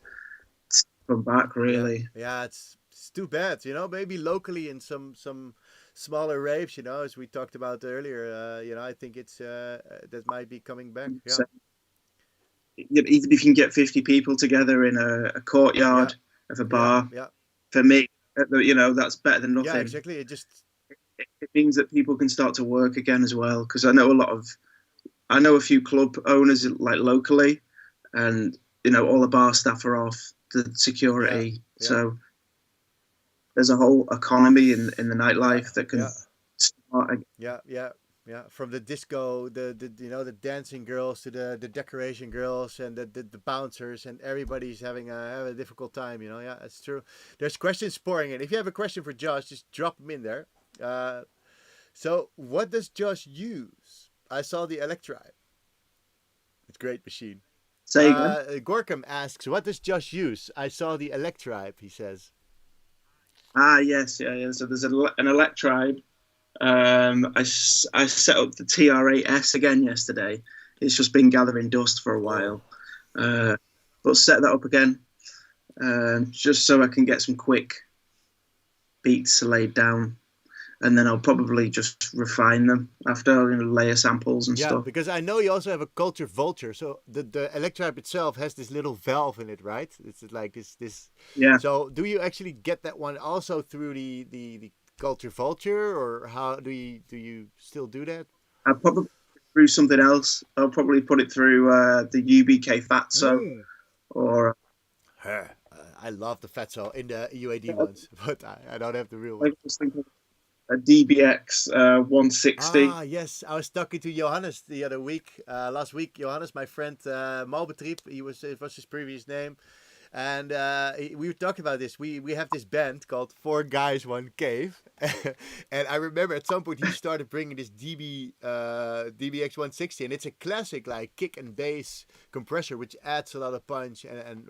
to come back, really. Yeah, it's too bad, you know. Maybe locally in some smaller raves, you know, as we talked about earlier. You know, I think it's that might be coming back. Yeah. So, even if you can get 50 people together in a courtyard of a bar, for me, you know, that's better than nothing. Yeah, exactly. It means that people can start to work again as well. Because I know a few club owners like locally, and you know, all the bar staff are off, the security. So there's a whole economy in the nightlife that can start again. Yeah. From the disco, the you know, the dancing girls to the decoration girls and the bouncers, and everybody's having a difficult time. You know, yeah, that's true. There's questions pouring in. If you have a question for Josh, just drop them in there. So what does Josh use? I saw the Electribe. It's a great machine. Say again. Gorkum asks, what does Josh use? I saw the Electribe, he says. Yes. So there's an Electribe. I set up the TR8S again yesterday. It's just been gathering dust for a while. But set that up again, just so I can get some quick beats laid down. And then I'll probably just refine them after, you know, layer samples and stuff. Yeah, because I know you also have a Culture Vulture. So the Electribe itself has this little valve in it, right? It's like this. Yeah. So do you actually get that one also through the Culture Vulture, or how do you still do that? I'll probably through something else. I'll probably put it through the UBK Fatso, or. I love the Fatso in the UAD ones, but I don't have the real one. I was thinking a DBX 160. Ah, yes. I was talking to Johannes the other week. Last week, Johannes, my friend, Malbetrieb, it was his previous name. And we were talking about this. We have this band called Four Guys, One Cave. And I remember at some point he started bringing this DBX 160. And it's a classic like kick and bass compressor, which adds a lot of punch and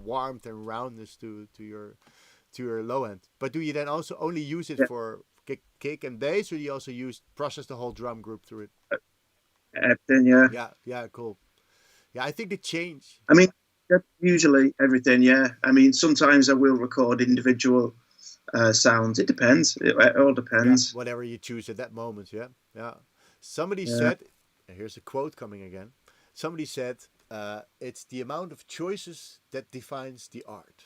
warmth and roundness to your low end. But do you then also only use it for kick and bass, or do you also process the whole drum group through it? Everything, yeah, cool. Yeah, I think the change. I mean, usually everything, yeah. I mean, sometimes I will record individual sounds. It depends. It all depends. Yeah, whatever you choose at that moment, yeah. Somebody said, here's a quote coming again. Somebody said, it's the amount of choices that defines the art.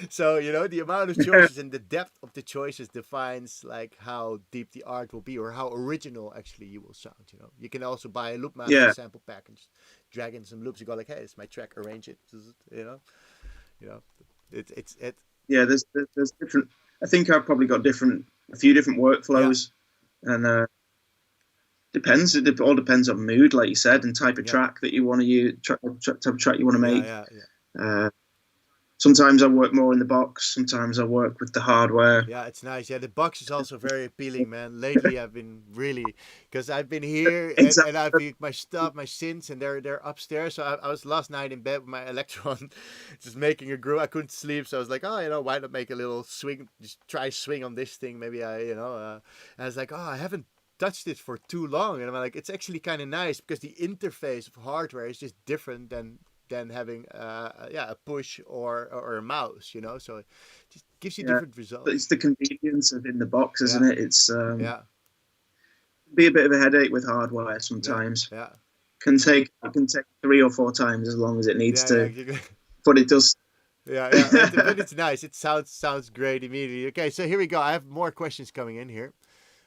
So, you know, the amount of choices and the depth of the choices defines like how deep the art will be, or how original actually you will sound. You know, you can also buy a loop master sample pack and just drag in some loops. You go like, hey, it's my track, arrange it. You know, it's. Yeah, there's different. I think I've probably got a few different workflows, and depends. It all depends on mood, like you said, and type of track that you want to use, type of track you want to make. Sometimes I work more in the box. Sometimes I work with the hardware. Yeah, it's nice. Yeah, the box is also very appealing, man. Lately, I've been really, because I've been here and I've been my stuff, my synths, and they're upstairs. So I was last night in bed with my Electron, just making a groove. I couldn't sleep, so I was like, oh, you know, why not make a little swing? Just try swing on this thing. Maybe and I was like, oh, I haven't touched it for too long, and I'm like, it's actually kind of nice because the interface of hardware is just different than having a push or a mouse, you know, so it just gives you different results. But it's the convenience of in the box, isn't it? It's be a bit of a headache with hardware sometimes. Can take 3 or 4 times as long as it needs to, exactly. But it does. But it's nice. It sounds great immediately. Okay, so here we go. I have more questions coming in here.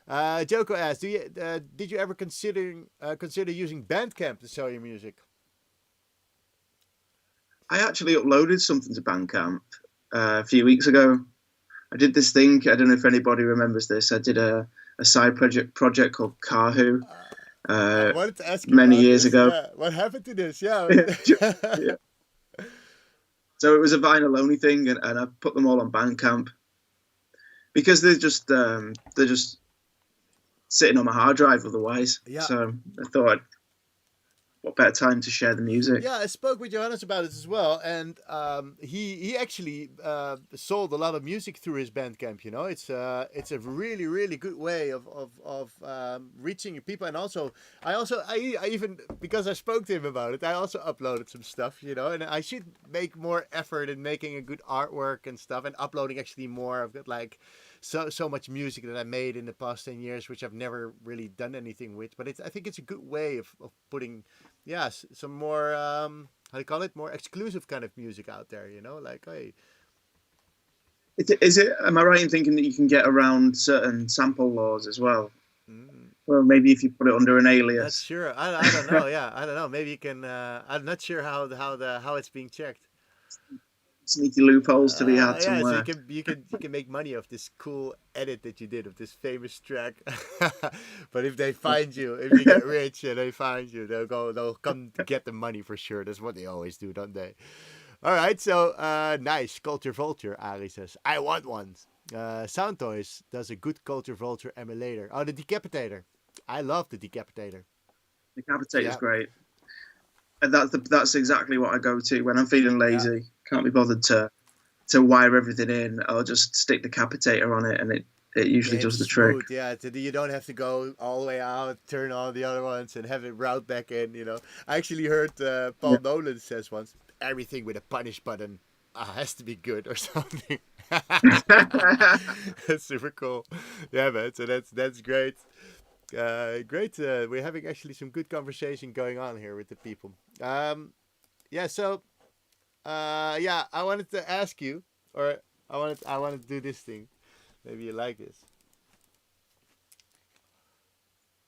Joko asks, did you ever consider using Bandcamp to sell your music? I actually uploaded something to Bandcamp a few weeks ago. I did this thing. I don't know if anybody remembers this. I did a side project called Kahu I wanted to ask you many about years this. ago. Yeah. What happened to this? Yeah. So it was a vinyl only thing, and I put them all on Bandcamp because they're just sitting on my hard drive otherwise. Yeah. So I thought, what better time to share the music? Yeah, I spoke with Johannes about it as well, and he actually sold a lot of music through his Bandcamp. You know, it's a really good way of reaching people, and also I even, because I spoke to him about it, I also uploaded some stuff. You know, and I should make more effort in making a good artwork and stuff, and uploading actually more. I've got like so much music that I made in the past 10 years, which I've never really done anything with. But I think it's a good way of putting, some more, how do you call it? More exclusive kind of music out there, you know? Like, hey. Is it, am I right in thinking that you can get around certain sample laws as well? Mm. Well, maybe if you put it under an alias. That's sure. I don't know. Yeah, I don't know. Maybe you can, I'm not sure how it's being checked. Sneaky loopholes to be had Yeah, somewhere. so you can make money off this cool edit that you did of this famous track. But if they find you, if you get rich and they find you, they'll come to get the money for sure. That's what they always do, don't they? All right, so nice. Culture Vulture, Ari says. I want one. Sound Toys does a good Culture Vulture emulator. Oh, the Decapitator. I love the Decapitator. The Decapitator's great. And that's exactly what I go to when I'm feeling lazy. Yeah. Can't be bothered to wire everything in. I'll just stick the Decapitator on it, and it usually does the trick. Yeah, you don't have to go all the way out, turn on the other ones, and have it route back in. You know, I actually heard Paul Nolan says once, everything with a punish button has to be good or something. That's super cool. Yeah, man. So that's great. Great. We're having actually some good conversation going on here with the people. I wanted to ask you, or I wanted to do this thing. Maybe you like this.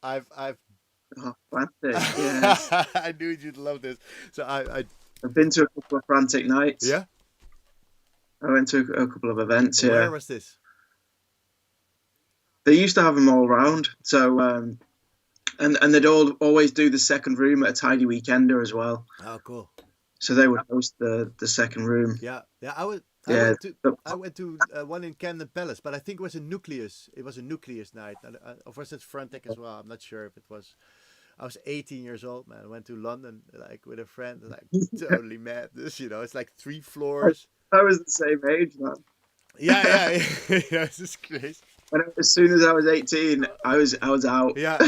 I've frantic, yes. I knew you'd love this. So I've been to a couple of frantic nights. Yeah. I went to a couple of events. Where was this? They used to have them all around. So, and they'd always do the second room at a Tidy Weekender as well. Oh, cool. So they would host the second room. Yeah. I went to one in Camden Palace, but I think it was a Nucleus. It was a Nucleus night. Or was it Frontex as well? I'm not sure if it was. I was 18 years old, man. I went to London like with a friend, like totally mad. It's like 3 floors. I was the same age, man. Yeah. It's just crazy. As soon as I was 18, I was out. Yeah.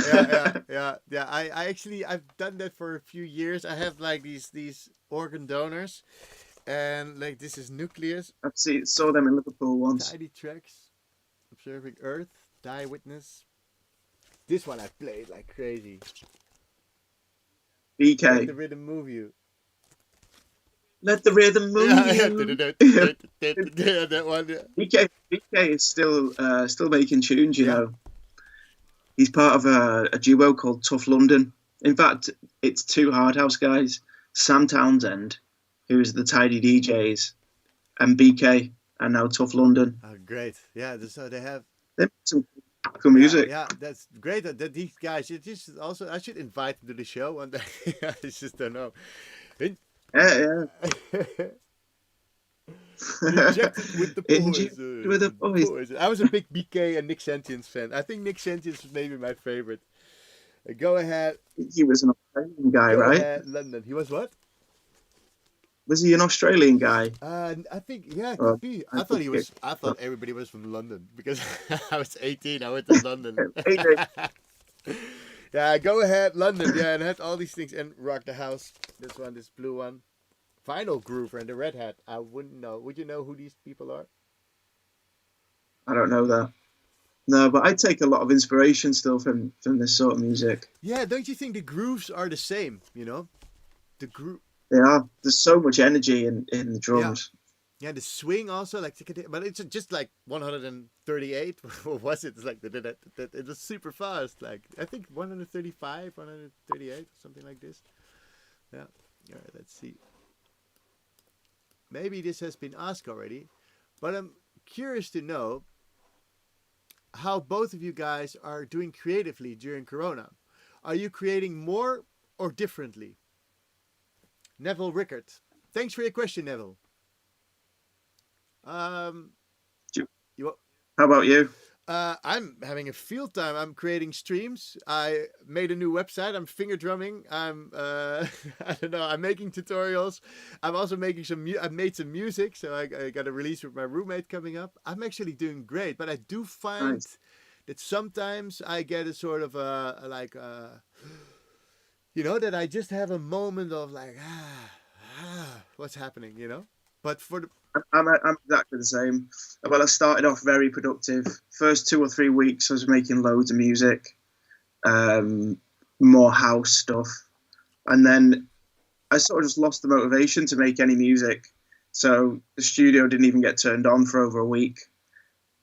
I've done that for a few years. I have like these organ donors, and like this is Nucleus. Saw them in Liverpool once. Tidy Tracks, Observing Earth, Die Witness. This one I played like crazy. BK. Let the rhythm move you. Let the rhythm move you. Yeah, that one. Yeah. BK is still making tunes, you know. He's part of a duo called Tough London. In fact, it's 2 hard house guys, Sam Townsend, who's the Tidy DJs, and BK, and now Tough London. Oh, great. Yeah, so they have some cool music. Yeah, that's great. That these guys, I should invite them to the show one day. I just don't know. Yeah. Injected with the boys. I was a big BK and Nick Sentience fan. I think Nick Sentience was maybe my favorite. Go ahead. He was an Australian guy, right? Ahead, London. He was what? Was he an Australian guy? I think, yeah, could be. I thought everybody was from London because I was 18. I went to London. Yeah, Go Ahead, London. Yeah, and had all these things and Rock the House. This blue one. Final Groover and the Red Hat. I wouldn't know. Would you know who these people are? I don't know that. No, but I take a lot of inspiration still from this sort of music. Yeah, don't you think the grooves are the same? You know, the groove. They are. There's so much energy in the drums. Yeah, the swing also, like, but it's just like 138. What was it? It's like it was super fast. Like I think 135, 138, something like this. Yeah. All right. Let's see. Maybe this has been asked already, but I'm curious to know how both of you guys are doing creatively during Corona. Are you creating more or differently? Neville Rickard. Thanks for your question, Neville. Um, Do you- you, How about you? I'm having a field time. I'm creating streams. I made a new website. I'm finger drumming. I'm I don't know. I'm making tutorials. I'm also making I've made some music, so I got a release with my roommate coming up. I'm actually doing great, but I do find Nice. that sometimes I get a sort of you know, that I just have a moment of like what's happening, you know. But for the I'm exactly the same. Well, I started off very productive. First 2 or 3 weeks, I was making loads of music, um, more house stuff, and then I sort of just lost the motivation to make any music. So the studio didn't even get turned on for over a week,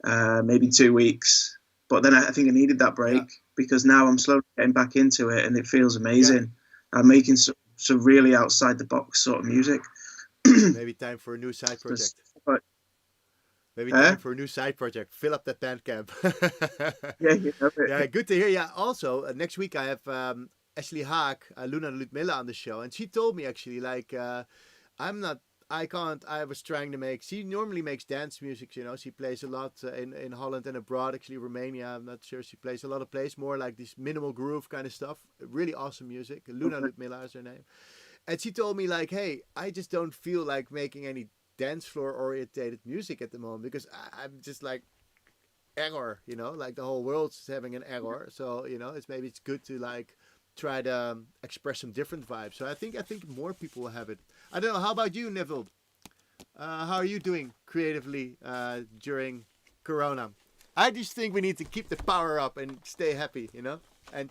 maybe 2 weeks. But then I think I needed that break yeah, because now I'm slowly getting back into it, and it feels yeah, amazing. I'm making some really outside the box sort of music. maybe time for a new side project. Just, but, Maybe eh? time for a new side project. Fill up that Bandcamp. Yeah, you know Yeah, it. good to hear. Yeah, also, next week I have Ashley Haag, Luna Ludmilla on the show. And she told me actually, like, I'm not, I can't, I was trying to make, she normally makes dance music, you know. She plays a lot in Holland and abroad, actually, Romania. I'm not sure. She plays a lot of plays, more like this minimal groove kind of stuff. Really awesome music. Luna Okay. Ludmilla is her name. And she told me like, hey, I just don't feel like making any dance floor orientated music at the moment because I'm just like error, you know, like the whole world's having an error. So you know, it's good to like try to express some different vibes. So I think more people will have it. I don't know. How about you, Neville? How are you doing creatively during Corona? I just think we need to keep the power up and stay happy, you know. And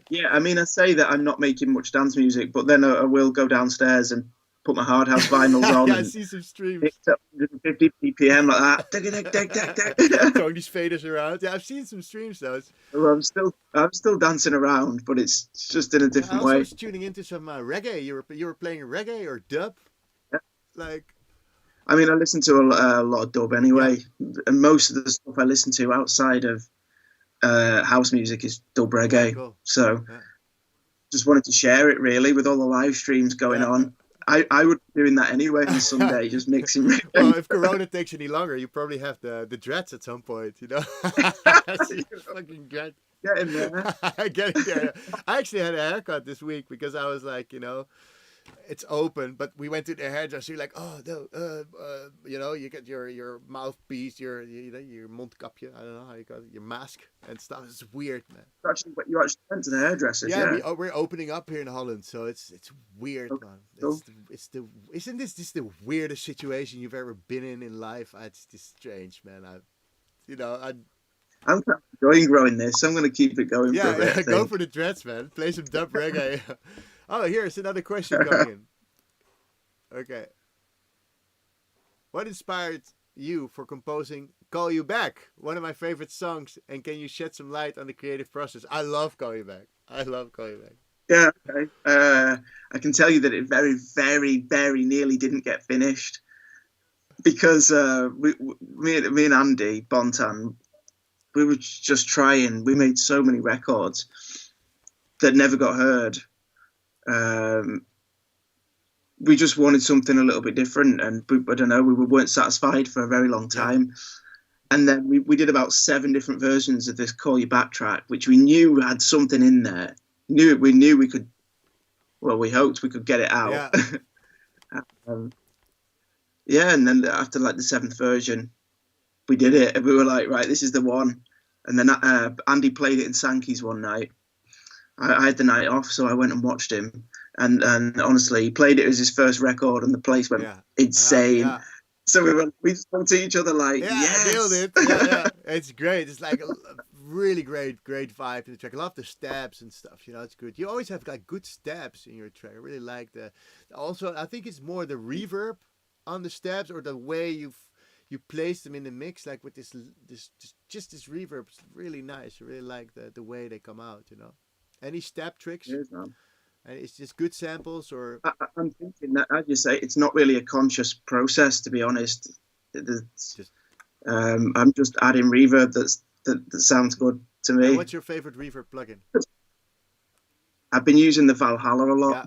Yeah, I mean, I say that I'm not making much dance music, but then I will go downstairs and put my hard house vinyls on yeah, I and see some streams. hit up 150 BPM like that. Dig, dig, dig, dig, dig. Throwing these faders around. Yeah, I've seen some streams though. Well, I'm still dancing around, but it's just in a Yeah, I different also way. was tuning into some reggae. You were playing reggae or dub, like I mean, I listen to a lot of dub yeah, anyway, and most of the stuff I listen to outside of house music is dub yeah, reggae. cool. So Yeah, just wanted to share it really with all the live streams going yeah. on. I would be doing that anyway on a Sunday, just mixing Well, reggae. if Corona takes any longer, you probably have the dreads at some point. You know, see fucking dread. Get in there. Getting there. I actually had a haircut this week because I was like, you know, it's open, but we went to the hairdresser. You're like, oh no, you know, you get your mouthpiece, your mondkapje. I don't know how you call it, your mask and stuff. It's weird, man. You actually went to the hairdressers, Yeah, yeah. we're opening up here in Holland, so it's weird, Okay, man. cool. Isn't this just the weirdest situation you've ever been in life? It's just strange, man. I'm kind of enjoying growing this. I'm going to keep it going for a bit, Yeah, I go think. for the dreads, man. Play some dub reggae. Oh, here's another question coming in. Okay. What inspired you for composing Call You Back? One of my favorite songs. And can you shed some light on the creative process? I love Call You Back. I love Call You Back. Yeah, okay. I can tell you that it very, very, very nearly didn't get finished because me and Andy Bontan, we were just trying. We made so many records that never got heard. We just wanted something a little bit different, and I don't know, we weren't satisfied for a very long Yeah. time. And then we did about 7 different versions of this Call You Back track, which we knew had something in there. We knew we could. Well, we hoped we could get it out. Yeah. Yeah, and then after like the 7th version, we did it, and we were like, right, this is the one. And then Andy played it in Sankey's one night. I had the night off, so I went and watched him. And honestly, he played it as his first record, and the place went insane. Yeah. So we just looked at each other like, Yeah, yes, I nailed it. Yeah. It's great. It's like a really great vibe in the track. I love the stabs and stuff. You know, it's good. You always have like good stabs in your track. I really like the. Also, I think it's more the reverb on the stabs or the way you place them in the mix, like with this reverb. It's really nice. I really like the way they come out. You know, any stab tricks? Yes, man. And it's just good samples or. I'm thinking that, as you say, it's not really a conscious process, to be honest. I'm just adding reverb that sounds good to me. And what's your favorite reverb plugin? I've been using the Valhalla a lot. Yeah.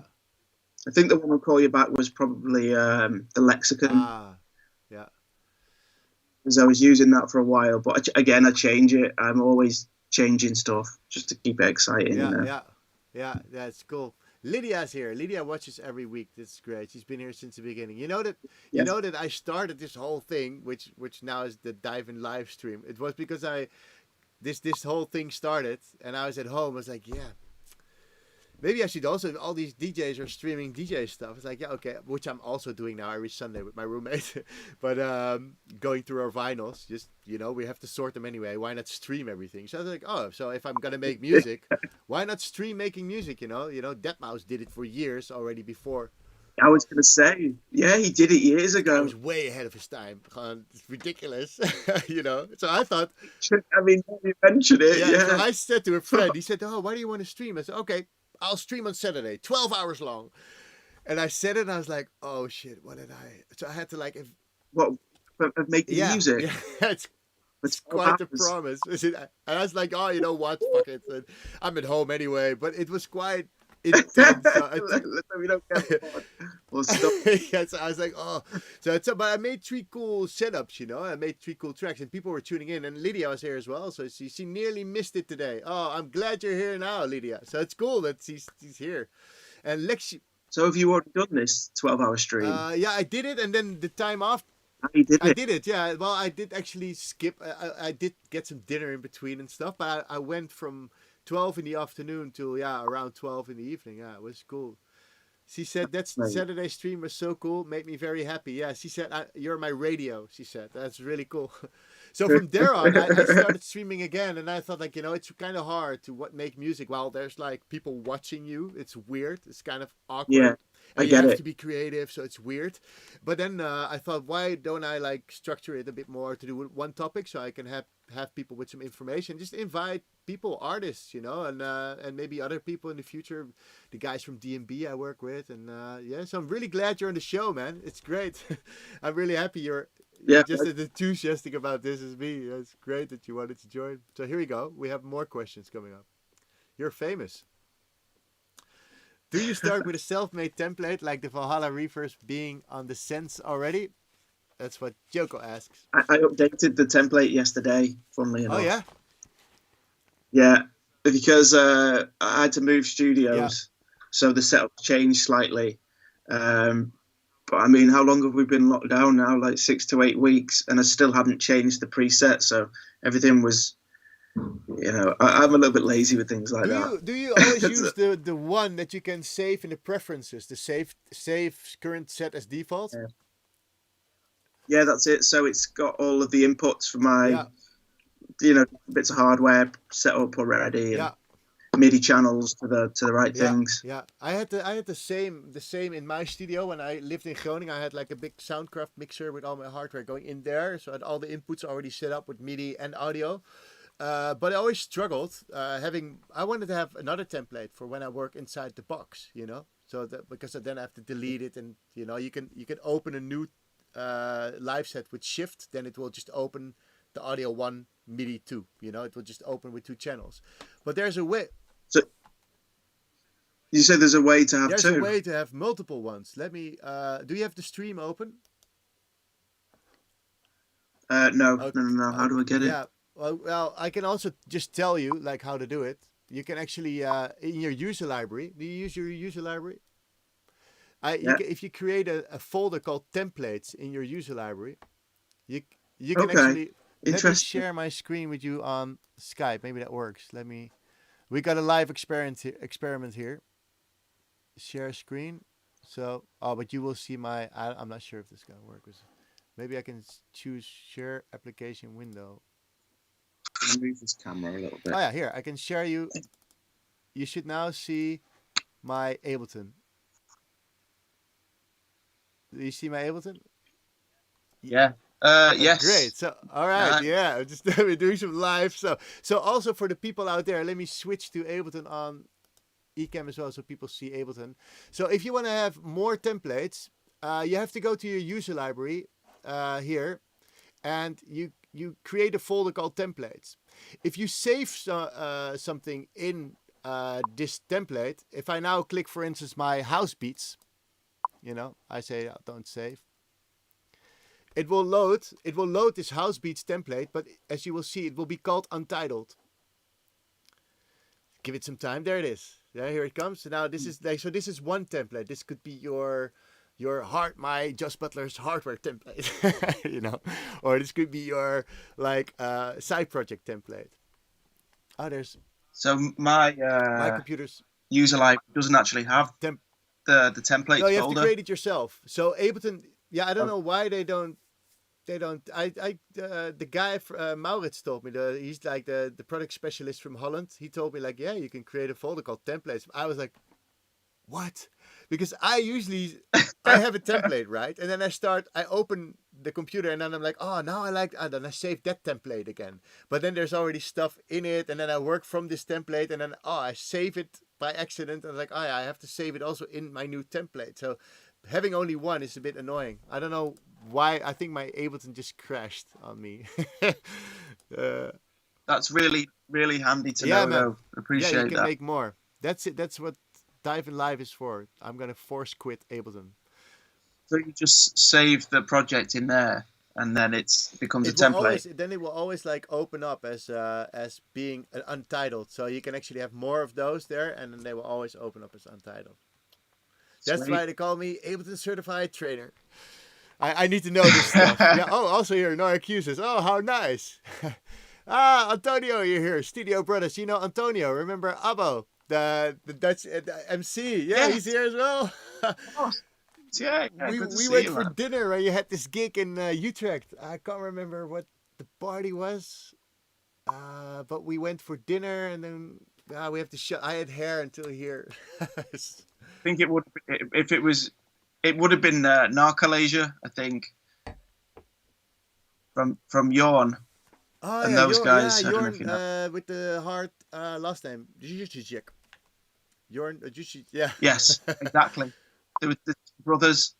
I think the one I'll call you back was probably the Lexicon. Ah, yeah. because I was using that for a while. But again, I change it. I'm always changing stuff just to keep it exciting. Yeah, that's cool. Lydia's here. Lydia watches every week. That's great. She's been here since the beginning. You know that I started this whole thing, which now is the Dive in live stream. It was because this whole thing started, and I was at home. I was like, yeah, maybe I should also. All these DJs are streaming DJ stuff. It's like, yeah, okay, which I'm also doing now every Sunday with my roommate. But going through our vinyls, just we have to sort them anyway. Why not stream everything? So I was like, oh, so if I'm gonna make music, why not stream making music? Deadmau5 did it for years already before. I was gonna say, yeah, he did it years ago. He was way ahead of his time. It's ridiculous, So I thought. I mean, you mentioned it. Yeah. So I said to a friend, he said, "Oh, why do you want to stream?" I said, "Okay, I'll stream on Saturday, 12 hours long." And I said it, and I was like, "Oh shit, what did I?" So I had to of making music. Yeah, it's quite a promise. And I was like, "Oh, you know what? Fuck it. And I'm at home anyway." But it was quite intense. We don't get we'll stop. Yeah, so I was like, "Oh," but I made 3 cool setups. I made 3 cool tracks, and people were tuning in. And Lydia was here as well, so she nearly missed it today. Oh, I'm glad you're here now, Lydia. So it's cool that she's here. And Lexi. So have you already done this 12-hour stream? Yeah, I did it, and then the time after. I did it, yeah. Well, I did actually skip. I did get some dinner in between and stuff, but I went from 12 in the afternoon till around 12 in the evening. Yeah, it was cool. She said Saturday stream was so cool, made me very happy. Yeah, she said you're my radio. She said that's really cool. So from there on, I started streaming again, and I thought it's kind of hard to make music while there's people watching you. It's weird. It's kind of awkward. Yeah, I get it. You have to be creative, so it's weird. But then I thought, why don't I structure it a bit more to do one topic, so I can have people with some information, just invite people, artists, and maybe other people in the future, the guys from DMB I work with, and so I'm really glad you're on the show, man. It's great. I'm really happy you're just as enthusiastic about this as me. It's great that you wanted to join. So here we go. We have more questions coming up. You're famous. Do you start with a self-made template like the Valhalla Reefers being on the Sense already? That's what Joko asks. I updated the template yesterday, funnily enough. Oh, yeah? Yeah, because I had to move studios, so the setup changed slightly. But I mean, how long have we been locked down now? Like 6 to 8 weeks, and I still haven't changed the preset. So everything was, I'm a little bit lazy with things like that. Do you always use the one that you can save in the preferences, the save current set as default? Yeah, that's it. So it's got all of the inputs for my, bits of hardware set up already. And MIDI channels to the right things. Yeah, I had the same in my studio when I lived in Groningen. I had a big Soundcraft mixer with all my hardware going in there, so I had all the inputs already set up with MIDI and audio. But I always struggled I wanted to have another template for when I work inside the box, so that because then I have to delete it, and you can open a new live set with Shift, then it will just open the audio 1, MIDI 2. It will just open with 2 channels. But there's a way. So you said there's a way to have There's 2. There's a way to have multiple ones. Let me. Do you have the stream open? No. How do I get it? Yeah. Well, I can also just tell you how to do it. You can actually in your user library. Do you use your user library? If you create a folder called templates in your user library, you can actually. Let me share my screen with you on Skype. Maybe that works. We got a live experiment here. Share screen. So, but you will see I'm not sure if this is gonna work. Maybe I can choose share application window. Let me move this camera a little bit. Oh yeah, here I can share you. You should now see my Ableton. Do you see my Ableton? Yeah. Yes. Great. So, all right. Yeah. Just we're doing some live. So also for the people out there, let me switch to Ableton on Ecamm as well, so people see Ableton. So if you want to have more templates, you have to go to your user library here, and you create a folder called templates. If you save something in this template, if I now click, for instance, my house beats, I say don't save. It will load. It will load this house beats template, but as you will see, it will be called Untitled. Give it some time. There it is. Yeah, here it comes. So now this is like, so this is one template. This could be your my Josh Butler's hardware template, you know, or this could be your like side project template. Oh, there's So my computer's user life doesn't actually have the template no, you have folder. to create it yourself. So Ableton, yeah, I don't know why they don't. The guy Maurits told me he's like the product specialist from Holland. He told me like, yeah, you can create a folder called templates. I was like, what? Because I have a template, right? And then I open the computer and then I'm like, oh, now then I save that template again. But then there's already stuff in it. And then I work from this template and then, I save it by accident. And I'm like, oh, yeah, I have to save it also in my new template. So having only one is a bit annoying. I don't know why. I think my Ableton just crashed on me. That's really, really handy to know, man. though. Appreciate you can that. make more. That's it. That's what Diving Live is for. I'm going to force quit Ableton. So you just save the project in there, and then it becomes a template. Then it will always like open up as being untitled. So you can actually have more of those there, and then they will always open up as untitled. That's Sweet. why they call me Ableton certified trainer. I need to know this stuff. Yeah. Oh, also here, no excuses. Oh, how nice. Antonio, you're here. Studio Brothers. You know Antonio. Remember Abo, the Dutch MC. Yeah, he's here as well. Yeah, we went for dinner when you had this gig in Utrecht. I can't remember what the party was, but we went for dinner and then we have to shut. I had hair until here. I think it would have been Narcalasia, I think, from Jorn. Oh, and yeah, those guys. Yeah, I don't know if you know. Jorn, with the hard last name. Jorn, yeah. Yes, exactly. There was the brothers.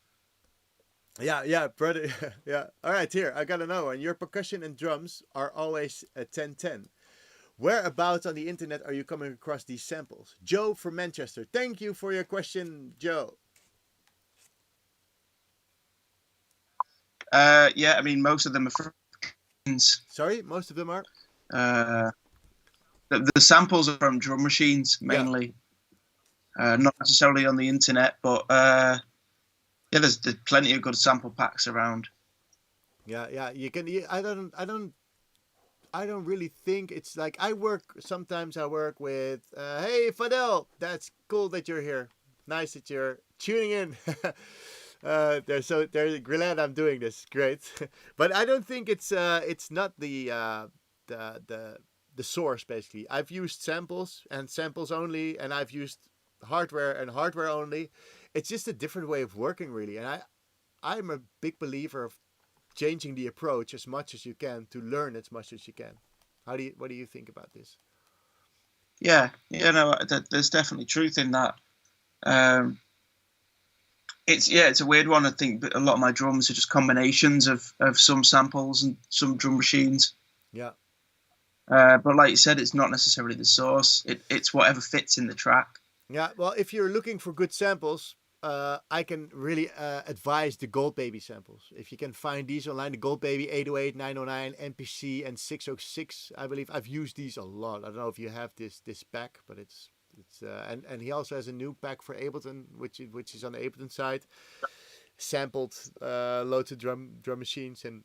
Yeah, brother. Yeah. All right, here. I got another one. Your percussion and drums are always a 10-10. Whereabouts on the internet are you coming across these samples? Joe from Manchester. Thank you for your question, Joe. Yeah, I mean, most of them are from. Sorry, most of them are? The samples are from drum machines, mainly. Yeah. Not necessarily on the internet, but there's plenty of good sample packs around. Yeah. You can. I don't really think it's like I work with. Hey, Fadel, that's cool that you're here. Nice that you're tuning in. They're glad I'm doing this. Great, but I don't think it's not the source. Basically, I've used samples and samples only, and I've used hardware and hardware only. It's just a different way of working, really. And I'm a big believer of changing the approach as much as you can to learn as much as you can. What do you think about this? Yeah, no, there's definitely truth in that. It's a weird one. I think a lot of my drums are just combinations of some samples and some drum machines. Yeah. But like you said, it's not necessarily the source. It's whatever fits in the track. Yeah. Well, if you're looking for good samples, I can really advise the Gold Baby samples. If you can find these online, the Gold Baby 808, 909, MPC, and 606, I believe I've used these a lot. I don't know if you have this pack, but it's and he also has a new pack for Ableton, which is on the Ableton side, sampled loads of drum machines, and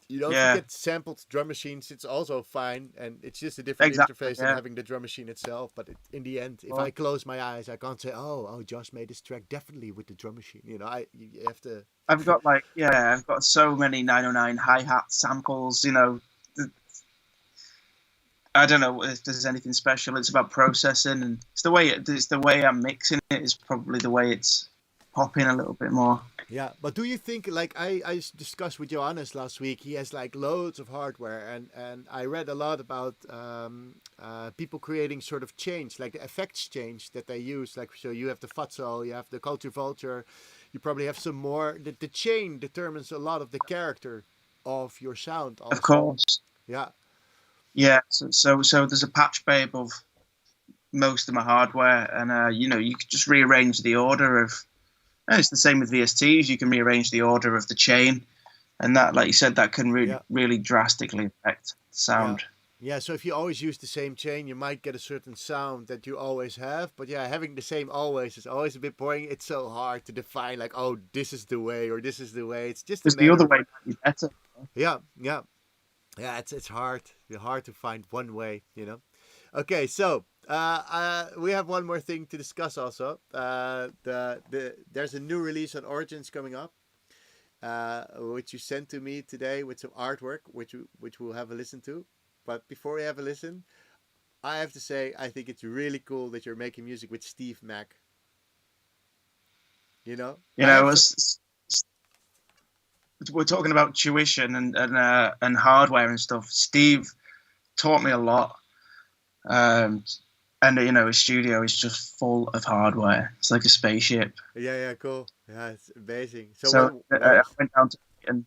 you don't get sampled drum machines. It's also fine, and it's just a different interface than having the drum machine itself. But in the end, if I close my eyes, I can't say, oh, Josh made this track definitely with the drum machine. You know, you have to. I've got so many 909 hi-hat samples. You know, I don't know if there's anything special. It's about processing, and it's the way I'm mixing it is probably the way it's popping a little bit more. Yeah, but do you think, like I discussed with Johannes last week, he has like loads of hardware, and I read a lot about people creating sort of change, like the effects change that they use. Like, so you have the Fatso, you have the Culture Vulture, you probably have some more. The chain determines a lot of the character of your sound also. Of course. Yeah. Yeah, so there's a patch bay above most of my hardware, and you can just rearrange the order of. And it's the same with VSTs. You can rearrange the order of the chain, and that, like you said, that can really Yeah. really drastically affect sound. Yeah, so if you always use the same chain, you might get a certain sound that you always have. But yeah, having the same always is always a bit boring. It's so hard to define, like, oh, this is the way or this is the way. It's just a Because the matter other of, way might be better. yeah, yeah, yeah. It's hard. It's hard to find one way, you know. Okay, so we have one more thing to discuss also. There's a new release on Origins coming up, which you sent to me today with some artwork, which we'll have a listen to. But before we have a listen, I have to say I think it's really cool that you're making music with Steve Mac. You know, You know, we're talking about tuition and hardware and stuff. Steve taught me a lot, and you know, his studio is just full of hardware. It's like a spaceship. Yeah, cool. Yeah, it's amazing. So I went down to and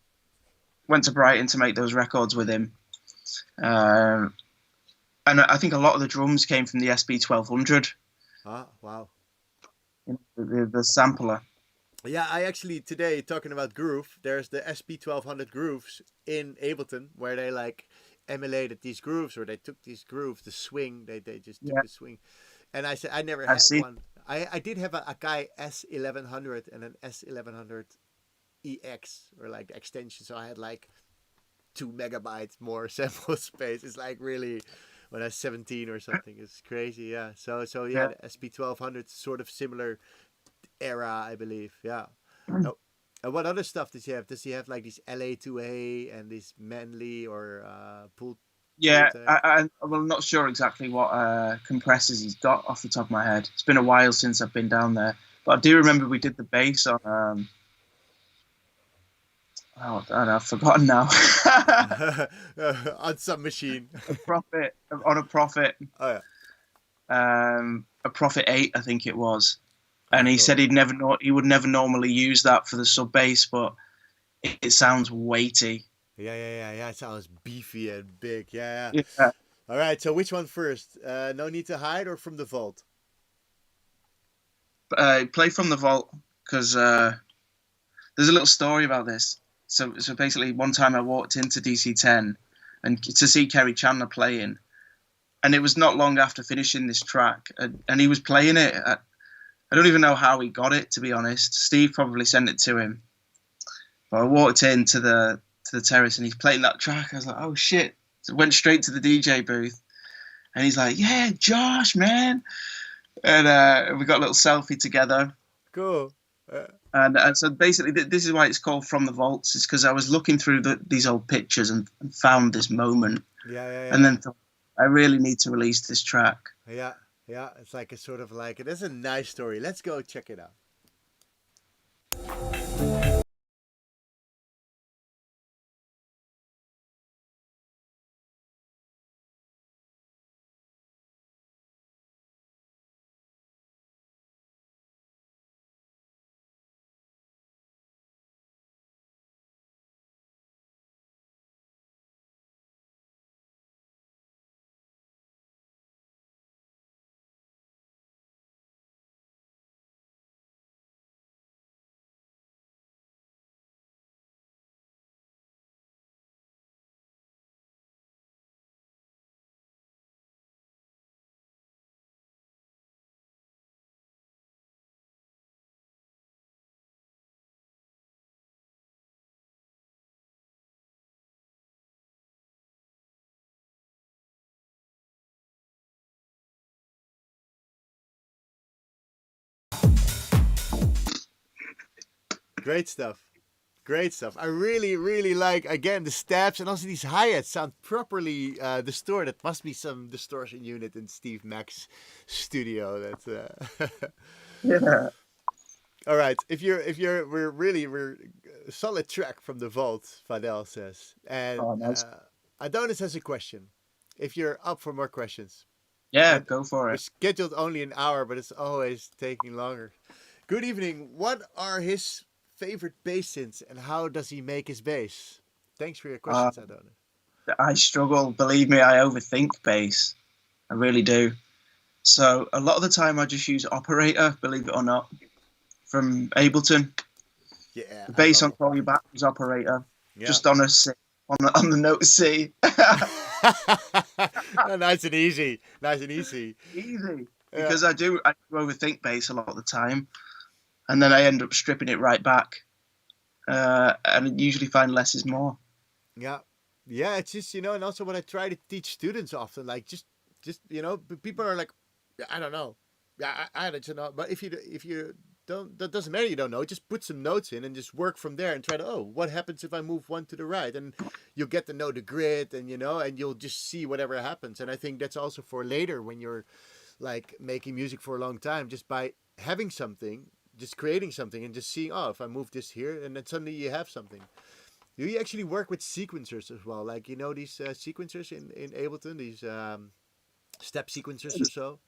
went to Brighton to make those records with him. And I think a lot of the drums came from the SB 1200. Ah, wow. The sampler. Yeah, I actually today talking about groove. There's the SP 1200 grooves in Ableton where they like emulated these grooves, or they took these grooves, the swing. They just took the swing, and I said I never had one. I did have a Akai S1100 and an S1100 EX, or like the extension. So I had like 2 megabytes more sample space. It's like really, when I was 17 or something, it's crazy. Yeah. So yeah, the SP 1200 sort of similar era, I believe. Yeah. Oh, and what other stuff does he have? Does he have like these LA2A and these Manly or Pool? Yeah, I'm not sure exactly what compressors he's got off the top of my head. It's been a while since I've been down there, but I do remember we did the bass on. Oh, I don't know, I've forgotten now. On some machine. A Prophet. Oh yeah. A Prophet 8, I think it was. And he said he would never normally use that for the sub bass, but it sounds weighty. Yeah. It sounds beefy and big. Yeah. Yeah. All right. So which one first? No Need to Hide or From the Vault? Play From the Vault, because there's a little story about this. So basically, one time I walked into DC10 and to see Kerry Chandler playing, and it was not long after finishing this track, and he was playing it. I don't even know how he got it, to be honest. Steve probably sent it to him. But I walked into the terrace and he's playing that track. I was like, oh shit! So I went straight to the DJ booth, and he's like, yeah, Josh, man, and we got a little selfie together. Cool. And so basically, this is why it's called From the Vaults. It's because I was looking through these old pictures and found this moment. Yeah. And then thought, I really need to release this track. Yeah. It's like a sort of like, it is a nice story. Let's go check it out. Great stuff. I really, really like, again, the stabs and also these hi-hats sound properly distorted. Must be some distortion unit in Steve Mac's studio. That's Yeah. all right. We're solid track from the vault, Fadel says. And nice. Adonis has a question. If you're up for more questions. Yeah, go for We're it. scheduled only an hour, but it's always taking longer. Good evening. What are his favorite bass synths and how does he make his bass? Thanks for your questions, Adonis. I struggle. Believe me, I overthink bass. I really do. So a lot of the time I just use Operator, believe it or not, from Ableton. Yeah. The bass on Call You Back was Operator. Yeah. just on a C, on the note C. Nice and easy. Nice and easy. Easy. Yeah. Because I do overthink bass a lot of the time, and then I end up stripping it right back, and usually find less is more. Yeah. Yeah, it's just, and also what I try to teach students often, like just people are like, I don't know. Yeah, I don't know. But if you don't, that doesn't matter. You don't know. Just put some notes in and just work from there and try to, what happens if I move one to the right? And you'll get to know the grid and, and you'll just see whatever happens. And I think that's also for later when you're like making music for a long time, just by having something, just creating something and just seeing, if I move this here, and then suddenly you have something. Do you actually work with sequencers as well? Like, these sequencers in Ableton, these step sequencers or so?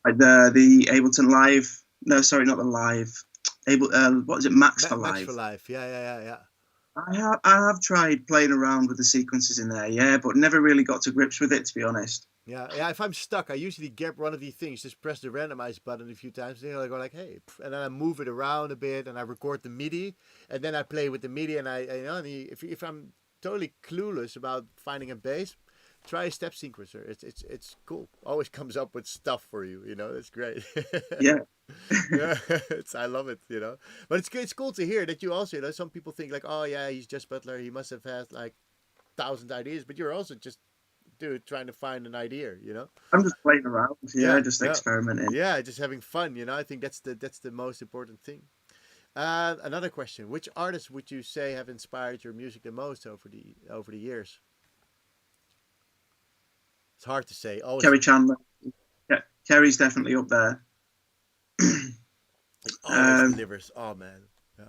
Like the Ableton Live. No, sorry, not the Live. What is it? Max for Live. Max for Live. Yeah. I have tried playing around with the sequences in there, yeah, but never really got to grips with it, to be honest. Yeah. If I'm stuck, I usually get one of these things, just press the randomize button a few times, and I go like, hey, and then I move it around a bit, and I record the MIDI, and then I play with the MIDI, and if I'm totally clueless about finding a bass, try a step sequencer. It's cool. Always comes up with stuff for you. It's great. Yeah. Yeah, I love it. But it's cool to hear that you also. Some people think like, oh yeah, he's Josh Butler. He must have had like 1,000 ideas, but you're also just trying to find an idea. I'm just playing around. Yeah, just experimenting. Yeah, just having fun. I think that's the most important thing. Another question: which artists would you say have inspired your music the most over the years? It's hard to say. Always. Kerry Chandler. Yeah, Kerry's definitely up there. Always delivers. Oh man. Yeah.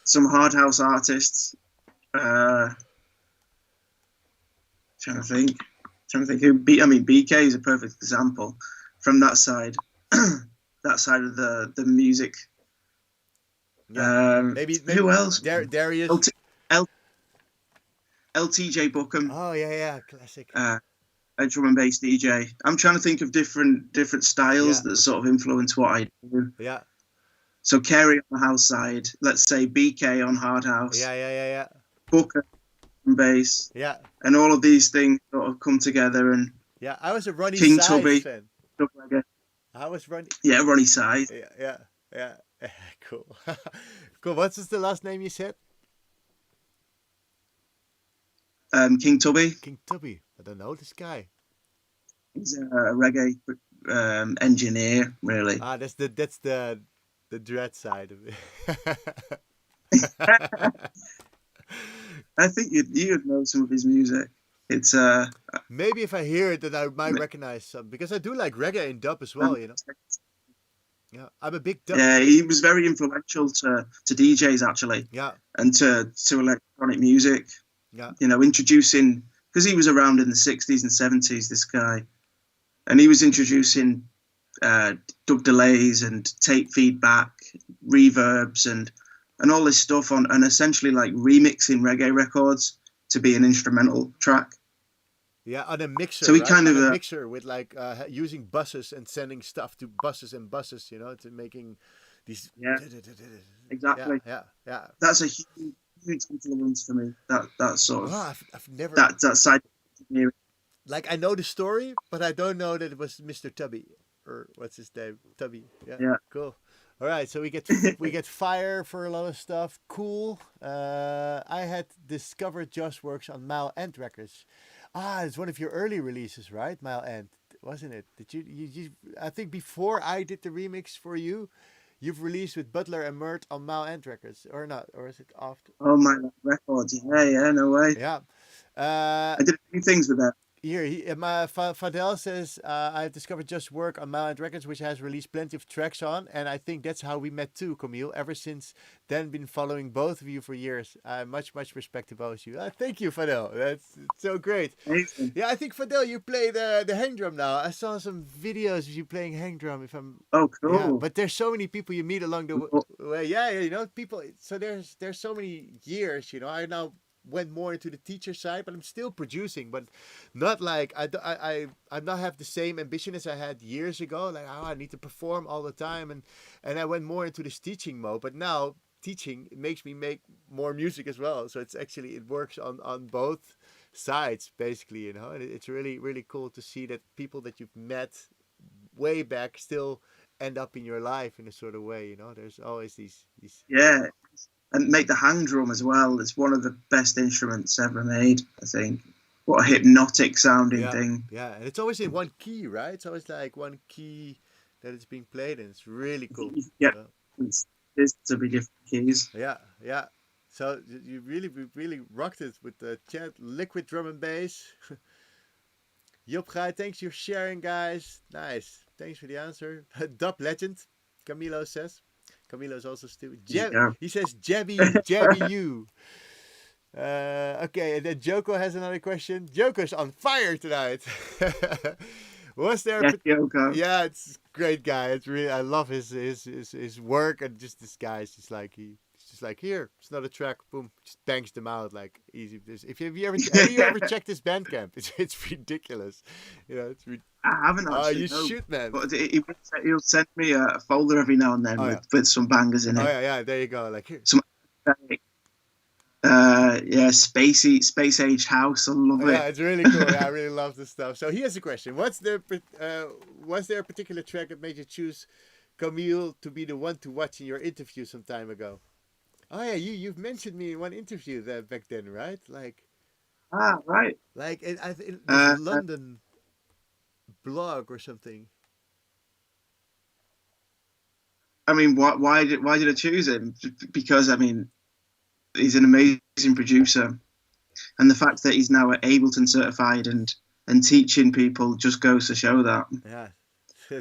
Some hard house artists. Trying to think who. BK is a perfect example from that side. That side of the music. Yeah. Maybe who else? Darius. LTJ Bookham. Oh yeah, classic. A drum and bass DJ. I'm trying to think of different styles that sort of influence what I do. Yeah. So Kerry on the house side, let's say BK on hard house. Yeah. Booker on bass. Yeah. And all of these things sort of come together and. Yeah, I was a Ronnie King Size Tubby. fan. I was Ronnie. Yeah, Ronnie Size. Yeah. Cool. Cool. What's the last name you said? King Tubby. King Tubby. I don't know this guy. He's a reggae engineer, really. That's the dread side of it. I think you'd know some of his music. It's maybe if I hear it, then I might recognize some, because I do like reggae and dub as well. Yeah, I'm a big dub. Yeah, he was very influential to DJs actually. Yeah. And to electronic music. Yeah. Introducing, because he was around in the 60s and 70s, this guy, and he was introducing dub delays and tape feedback, reverbs, and all this stuff on, and essentially like remixing reggae records to be an instrumental track. Yeah, on a mixer. So he right? kind of a mixer with like using buses and sending stuff to buses and buses, to making these. Yeah, exactly. Yeah. That's a huge influence for me. That sort of. Oh, I've never. That side. Like I know the story, but I don't know that it was Mr. Tubby, or what's his name, Tubby. Yeah. Cool. All right, so we get fire for a lot of stuff. Cool. I had discovered Josh works on Mile End Records. It's one of your early releases, right? Mile End, wasn't it? Did you? I think before I did the remix for you, you've released with Butler and Murt on Mile End Records, or not? Or is it after? Oh, my records. Yeah, no way. Yeah. I did a few things with that. Here, Fadel says, I've discovered Just Work on Mile End Records, which has released plenty of tracks on, and I think that's how we met too, Camiel. Ever since then, been following both of you for years. Much respect to both of you. Thank you, Fadel. That's so great. Amazing. Yeah, I think, Fadel, you play the hang drum now. I saw some videos of you playing hang drum. Oh, cool. Yeah, but there's so many people you meet along the way. Yeah, people. So there's so many years. I now went more into the teacher side, but I'm still producing, but not like I not have the same ambition as I had years ago. Like, I need to perform all the time, and I went more into this teaching mode. But now teaching, it makes me make more music as well. So it works on both sides basically, you know. And it's really really cool to see that people that you've met way back still end up in your life in a sort of way, you know. There's always these Yeah, and make the hang drum as well. It's one of the best instruments ever made, I think. What a hypnotic sounding thing. Yeah, and it's always in one key, right? It's always like one key that it's being played in. It's really cool. Yeah, it's to be different keys. Yeah. So you really rocked it with the chat. Liquid drum and bass. Job Guy, thanks for sharing, guys. Nice. Thanks for the answer. Dub Legend, Camilo says. Camilo's also still. He says Jabby you. Okay, and then Joko has another question. Joko's on fire tonight. Was there? Joko. Yeah, it's a great guy. It's really, I love his work, and just this guy is just like he's just like, here, it's another track, boom, just bangs them out like easy. If you ever checked his Bandcamp, it's ridiculous. You know, I haven't actually. You should, man. But he'll send me a folder every now and then with some bangers in it. Oh yeah, there you go. Like here. Some space age house. I love it. Yeah, it's really cool. Yeah, I really love this stuff. So here's a question: was there a particular track that made you choose Camiel to be the one to watch in your interview some time ago? Oh yeah, you've mentioned me in one interview there back then, right? Like right. Like I think it London blog or something. I mean, why did I choose him? Because I mean, he's an amazing producer, and the fact that he's now Ableton certified and teaching people just goes to show that. Yeah,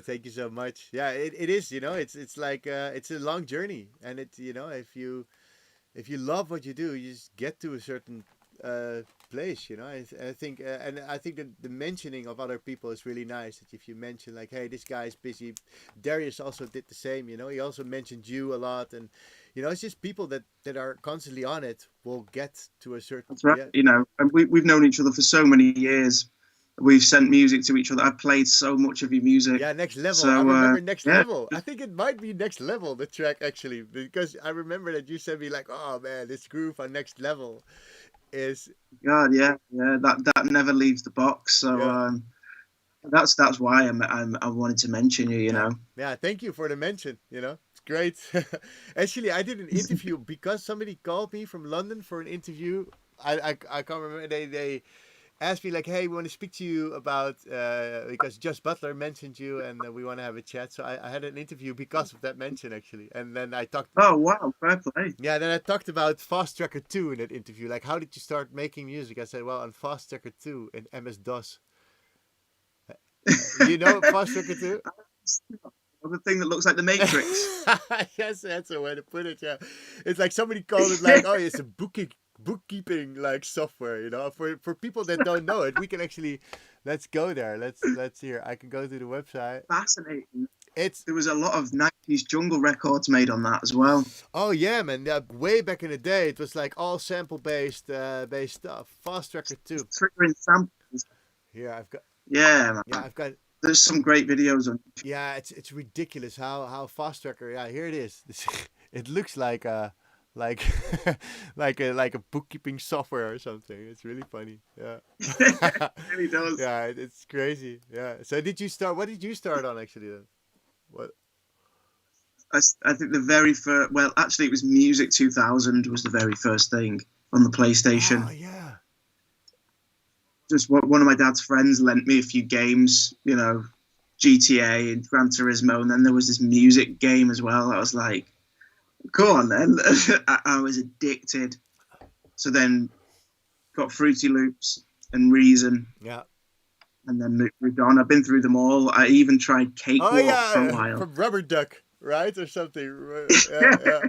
thank you so much. Yeah, it is. You know, it's like it's a long journey, and it's, you know, if you love what you do, you just get to a certain place. You know, I think and I think that the mentioning of other people is really nice. That if you mention like, hey, this guy's busy. Darius also did the same. You know, he also mentioned you a lot, and you know, it's just people that are constantly on it will get to a certain. That's right. Yeah. You know, and we've known each other for so many years. We've sent music to each other. I've played so much of your music. Yeah, Next Level. So, I remember Next Level. I think it might be Next Level, the track, actually. Because I remember that you said me like, oh man, this groove on Next Level is... God, yeah. That never leaves the box. So that's why I wanted to mention you, you know. Yeah, thank you for the mention, you know. It's great. Actually, I did an interview because somebody called me from London for an interview. I can't remember. They asked me like, hey, we want to speak to you about because Josh Butler mentioned you and we want to have a chat. So I had an interview because of that mention, actually. And then I talked. Oh wow, fair play. Yeah, then I talked about Fast Tracker 2 in that interview. Like, how did you start making music? I said, well, on Fast Tracker 2 in MS DOS. You know Fast Tracker 2? The thing that looks like the Matrix. Yes, that's a way to put it. Yeah, it's like somebody called it like, oh, it's a bookkeeping like software, you know. For people that don't know it, we can actually, let's go there. Let's hear. I can go to the website. Fascinating. There was a lot of 90s jungle records made on that as well. Oh yeah, man. Yeah, way back in the day, it was like all sample based stuff. Fast Tracker 2. Triggering samples. Here I've got. Yeah, man. Yeah, I've got. There's some great videos on. Yeah, it's ridiculous how Fast Tracker. Yeah, here it is. It looks like a like a bookkeeping software or something. It's really funny. Yeah. It really does. Yeah, it's crazy. Yeah. So what did you start on actually then? What? I think the very first. Well, actually, it was Music 2000 was the very first thing on the PlayStation. Oh yeah. Just one of my dad's friends lent me a few games, you know, GTA and Gran Turismo, and then there was this music game as well. I was like, go on then. I was addicted. So then got Fruity Loops and Reason. Yeah. And then moved on. I've been through them all. I even tried Cakewalk for a while. From Rubber Duck, right? Or something. Yeah.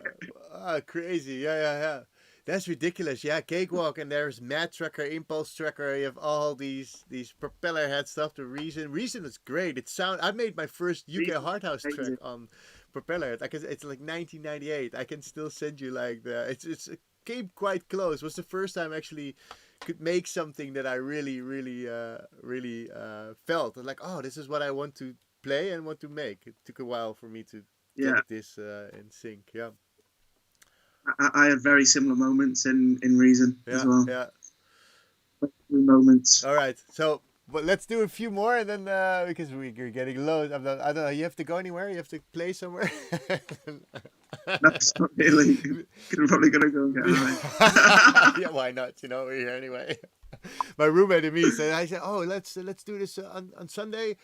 Oh, crazy. Yeah. That's ridiculous. Yeah, Cakewalk, and there's Mad Tracker, Impulse Tracker. You have all these propeller head stuff. The Reason is great. I made my first UK Hardhouse track on propeller head. It's like 1998. I can still send you like it came quite close. It was the first time I actually could make something that I really felt. I was like, oh, this is what I want to play and want to make. It took a while for me to get this in sync. Yeah. I had very similar moments in Reason as well. Yeah. Moments. All right. So, but let's do a few more, and then because we're getting low. I don't know. You have to go anywhere. You have to play somewhere. That's not really. Probably gonna go and get high. Yeah, why not? You know, we're here anyway. My roommate and me said, I said, oh, let's do this on Sunday.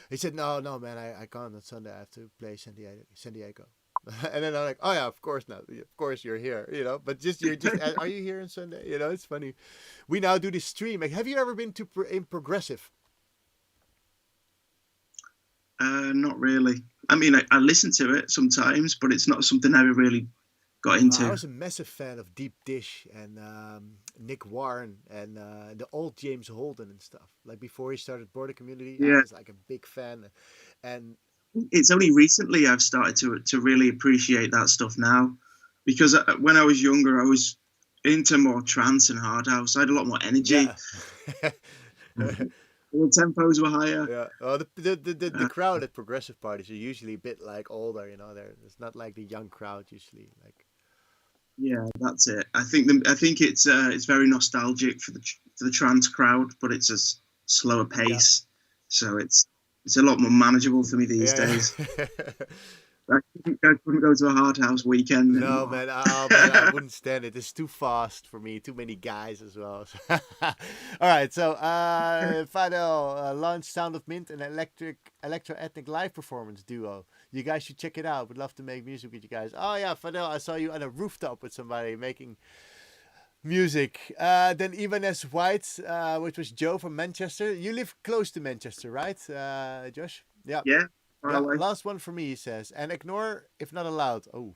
He said, no, man, I can't on Sunday. I have to play San Diego. And then I'm like, oh yeah, of course not. Of course you're here, you know. But you're just, are you here on Sunday? You know, it's funny. We now do this stream. Like, have you ever been to in progressive? Not really. I mean, I listen to it sometimes, but it's not something I ever really got into. I was a massive fan of Deep Dish and Nick Warren and the old James Holden and stuff. Like before he started Border Community, I was like a big fan. And it's only recently I've started to really appreciate that stuff now, because when I was younger, I was into more trance and hard house. I had a lot more energy. Yeah. The tempos were higher. Yeah. Oh, the crowd at progressive parties are usually a bit like older, you know. It's not like the young crowd usually. Like. Yeah, that's it. I think it's very nostalgic for the trance crowd, but it's a slower pace, so it's a lot more manageable for me these days. I couldn't go to a hard house weekend. No, man. I wouldn't stand it. It's too fast for me. Too many guys as well. All right. So, Fadel launched Sound of Mint, an electro-ethnic live performance duo. You guys should check it out. Would love to make music with you guys. Oh, yeah, Fadel, I saw you on a rooftop with somebody making music. Then Ibanez White, which was Joe from Manchester. You live close to Manchester, right, Josh? Yeah. Yeah. Yeah, last one for me, he says. And ignore if not allowed. Oh,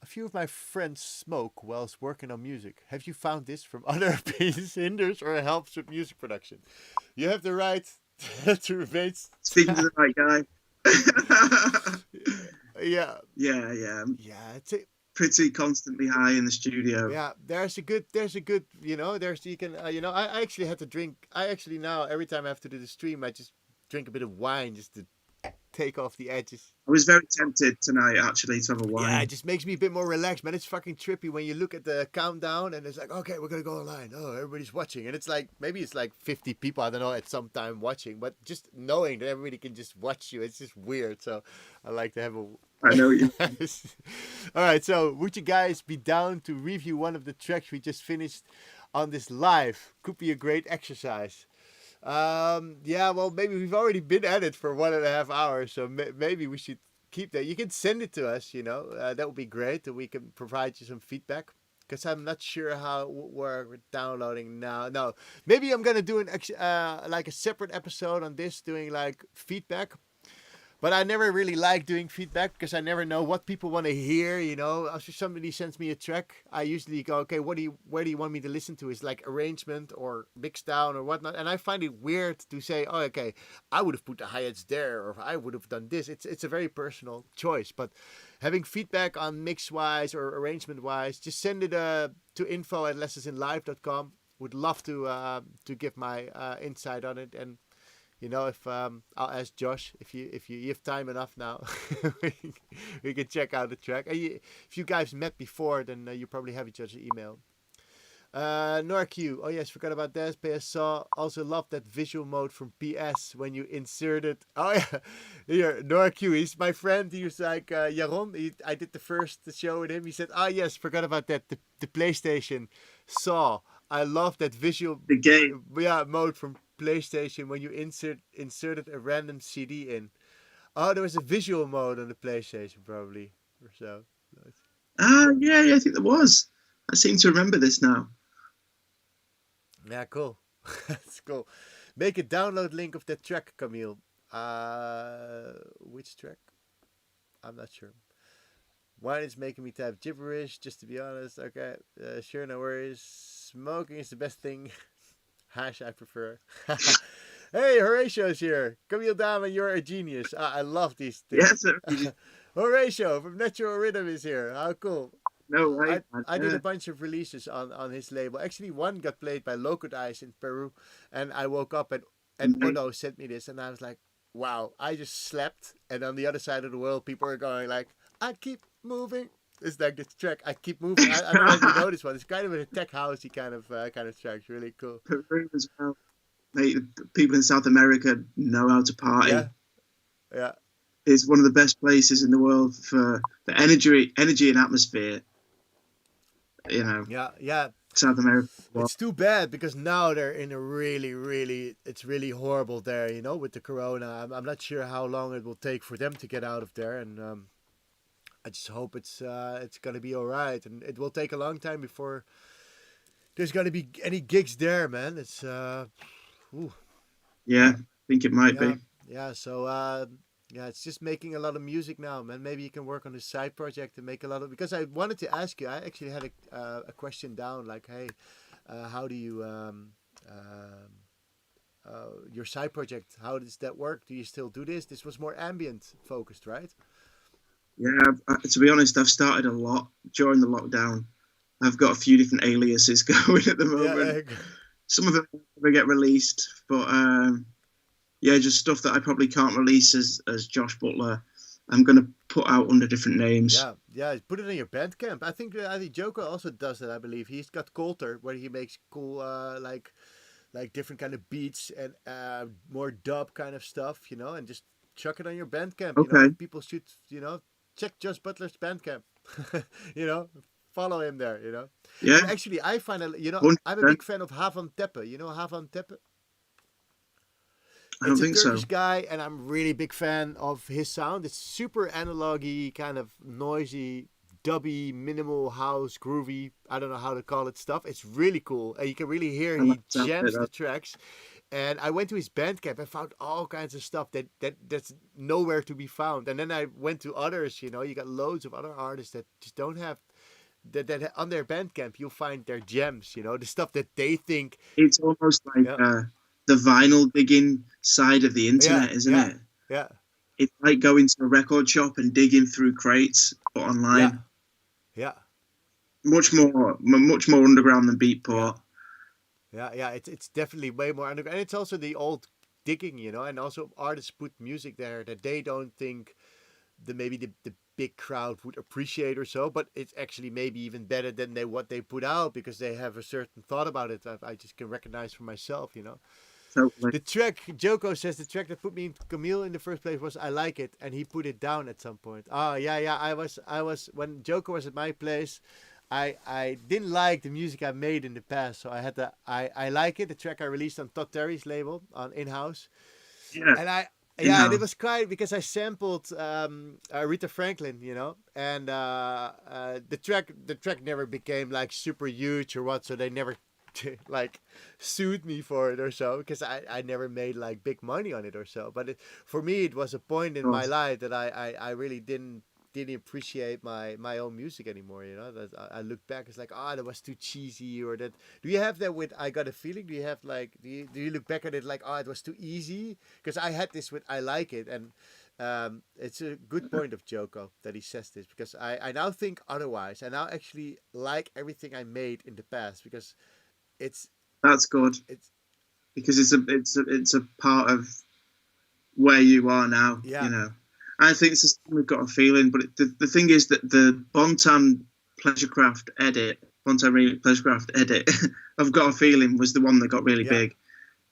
a few of my friends smoke whilst working on music. Have you found this from other opinions hinders or helps with music production? You have the right to remain. Speaking to the right guy. Yeah. It's pretty constantly high in the studio. Yeah, there's a good, you know, you can, you know, I actually had to drink. I actually now every time I have to do the stream, I just drink a bit of wine just to take off the edges. I was very tempted tonight actually to have a wine. Yeah, it just makes me a bit more relaxed, man. It's fucking trippy when you look at the countdown and it's like, okay, we're gonna go online. Oh, everybody's watching, and it's like maybe it's like 50 people, I don't know, at some time watching, but just knowing that everybody can just watch you, it's just weird. So I like to have a. I know you. All right, so would you guys be down to review one of the tracks we just finished on this live? Could be a great exercise. Yeah, well, maybe we've already been at it for 1.5 hours, so maybe we should keep that. You can send it to us, you know, that would be great, and we can provide you some feedback, because I'm not sure how we're downloading now. No, maybe I'm gonna do like a separate episode on this, doing like feedback. But I never really like doing feedback because I never know what people want to hear, you know. After somebody sends me a track, I usually go, okay, where do you want me to listen to? Is like arrangement or mixed down or whatnot. And I find it weird to say, oh, okay, I would have put the hi-hats there, or I would have done this. It's a very personal choice. But having feedback on mix-wise or arrangement-wise, just send it to info@lessonsinlive.com. Would love to give my insight on it. And you know, if I'll ask Josh if you have time enough now, we can check out the track. If you guys met before, then you probably have each other's email. NorQ, oh yes, forgot about that. PS saw also love that visual mode from PS when you inserted. Oh yeah, here NorQ, he's my friend. He was like Jaron. I did the first show with him. He said, "Ah yes, forgot about that. The PlayStation saw. I love that visual the game mode from PlayStation when you inserted a random CD in. Oh, there was a visual mode on the PlayStation probably or so. Yeah, I think there was. I seem to remember this now. Yeah, cool. That's cool. Make a download link of that track, Camiel. Which track? I'm not sure. Wine is making me type gibberish, just to be honest. Okay, sure, no worries. Smoking is the best thing. Hash, I prefer. Hey, Horatio's here. Camiel Daamen, you're a genius. I love these things. Yes, Horatio from Natural Rhythm is here. How cool. No way. I did a bunch of releases on his label. Actually, one got played by Loco Dice in Peru. And I woke up and Ono sent me this. And I was like, wow, I just slept. And on the other side of the world, people are going like, I keep moving. It's like this track. I keep moving. I don't know if you know this one. It's kind of a tech housey kind of track. It's really cool. Peru as well. Mate, people in South America know how to party. Yeah. It's one of the best places in the world for energy and atmosphere. You know. Yeah. South America. It's too bad because now they're in a really, it's really horrible there, you know, with the corona. I'm not sure how long it will take for them to get out of there, and I just hope it's gonna be all right. And it will take a long time before there's gonna be any gigs there, man. It's Yeah, I think it might be. Yeah. So it's just making a lot of music now, man. Maybe you can work on a side project and make a lot of. Because I wanted to ask you, I actually had a question down, like, hey, how do you your side project? How does that work? Do you still do this? This was more ambient focused, right? Yeah, to be honest, I've started a lot during the lockdown. I've got a few different aliases going at the moment. Yeah. Some of them never get released, but just stuff that I probably can't release as Josh Butler. I'm going to put out under different names. Yeah. Put it in your Bandcamp. I think Joko also does that. I believe he's got Coulter, where he makes cool like different kind of beats and more dub kind of stuff, you know, and just chuck it on your Bandcamp. Okay. You know, people should, you know, check Josh Butler's Bandcamp. You know, follow him there. You know. Yeah. And actually, I find I'm a big fan of Havan Teppe. You know Havan Teppe? I don't think so. He's a Turkish guy, and I'm really big fan of his sound. It's super analogy, kind of noisy, dubby, minimal house, groovy. I don't know how to call it stuff. It's really cool, and you can really hear he jams the tracks. And I went to his Bandcamp and found all kinds of stuff that's nowhere to be found. And then I went to others. You know, you got loads of other artists that just don't have that on their Bandcamp. You'll find their gems. You know, the stuff that they think. It's almost like. The vinyl digging side of the internet, isn't it? Yeah. It's like going to a record shop and digging through crates, but online. Yeah. Much more underground than Beatport. Yeah. It's definitely way more underground, and it's also the old digging, you know. And also artists put music there that they don't think maybe the big crowd would appreciate or so, but it's actually maybe even better than what they put out because they have a certain thought about it. I just can recognize for myself, you know. Totally. The track, Joko says, the track that put me in Camiel in the first place was I Like It, and he put it down at some point. Oh, yeah. I was when Joko was at my place, I didn't like the music I made in the past, so I had I Like It, the track I released on Todd Terry's label on In-House. Yeah. And and it was quite because I sampled Aretha Franklin, you know, and the track never became like super huge or what, so they never like sued me for it or so because I never made like big money on it or so. But for me, it was a point in my life that I really didn't appreciate my own music anymore. You know, that I look back, it's like, that was too cheesy, or that. Do you have that with I Got a Feeling? Do you have like do you look back at it like, it was too easy? Because I had this with I Like It, and it's a good point of Joko that he says this, because I now think otherwise. I now actually like everything I made in the past because that's good. Because it's a part of where you are now. Yeah. You know. I think it's just we've got a feeling, but the thing is that the Bontan Pleasurecraft edit, I've got a feeling was the one that got really big,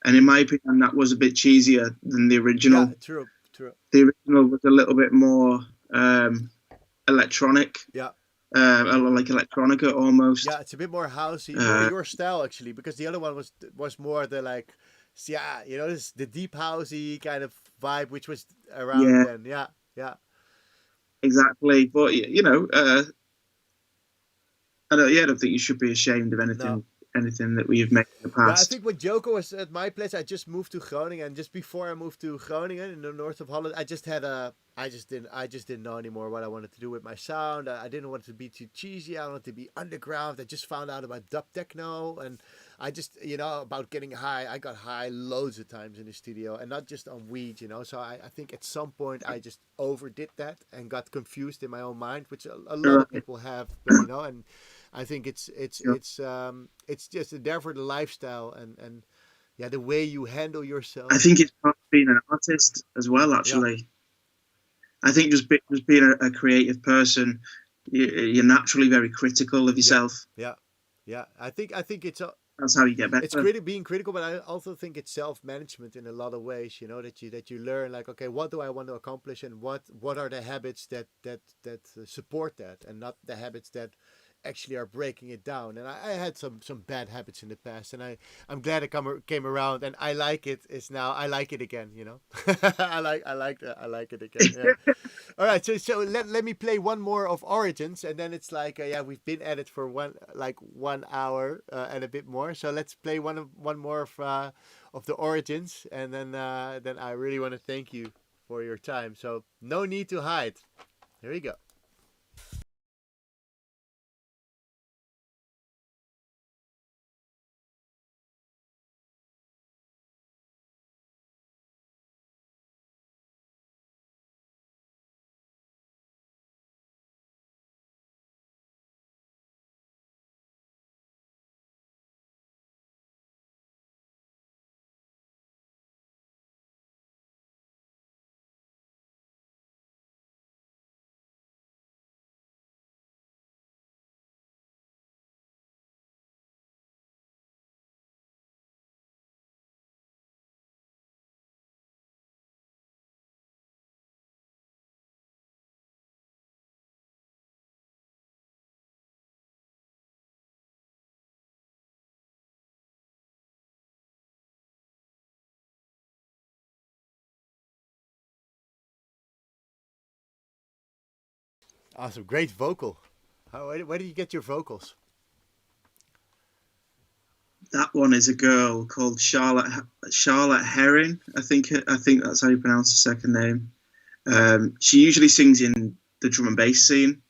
and in my opinion, that was a bit cheesier than the original. Yeah, true. The original was a little bit more electronic. Yeah. Like electronica almost. Yeah, it's a bit more housey, your style actually, because the other one was more the like. You know, this the deep housey kind of vibe, which was around then. Yeah. Exactly, but you know, I don't think you should be ashamed of anything that we've made in the past. I think when Joko was at my place, I just moved to Groningen, and just before I moved to Groningen in the north of Holland, I just didn't know anymore what I wanted to do with my sound. I didn't want it to be too cheesy. I wanted it to be underground. I just found out about dub techno, and I just, you know, about getting high. I got high loads of times in the studio, and not just on weed, you know. So I think at some point I just overdid that and got confused in my own mind, which a lot of people have, you know. And I think it's just there for the lifestyle and the way you handle yourself. I think it's part of being an artist as well, actually. Yeah. I think just being a creative person, you're naturally very critical of yourself. Yeah. I think it's That's how you get better. it's being critical, but I also think it's self-management in a lot of ways. You know, that you learn, like, okay, what do I want to accomplish, and what are the habits that support that, and not the habits that actually are breaking it down. And I had some bad habits in the past, and I'm glad it came around, and I like it. It's now I like it again. You know, I like it again. Yeah. All right, so let me play one more of Origins, and then it's like we've been at it for 1 hour and a bit more. So let's play one more of the Origins, and then I really want to thank you for your time. So no need to hide. Here we go. Awesome, great vocal. Where do you get your vocals? That one is a girl called Charlotte Herring. I think that's how you pronounce the second name. She usually sings in the drum and bass scene.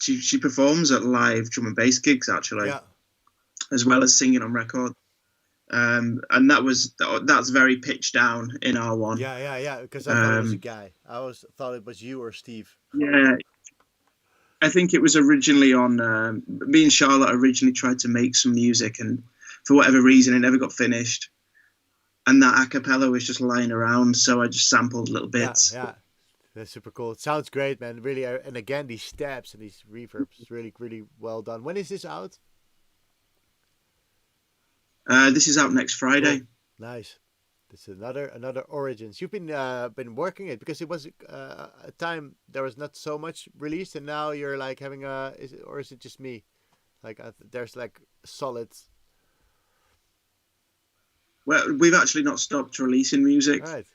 She performs at live drum and bass gigs actually, as well as singing on record. And that's very pitched down in R1. Yeah. Because I thought it was a guy. I always thought it was you or Steve. Yeah. I think it was originally on. Me and Charlotte originally tried to make some music, and for whatever reason, it never got finished. And that a cappella was just lying around, so I just sampled little bits. Yeah. That's super cool. It sounds great, man. Really, and again, these stabs and these reverbs, really, really well done. When is this out? This is out next Friday. Cool. Nice. This is another Origins. You've been working it because it was a time there was not so much released, and now you're like having is it just me? Like there's like solid. Well, we've actually not stopped releasing music. Right.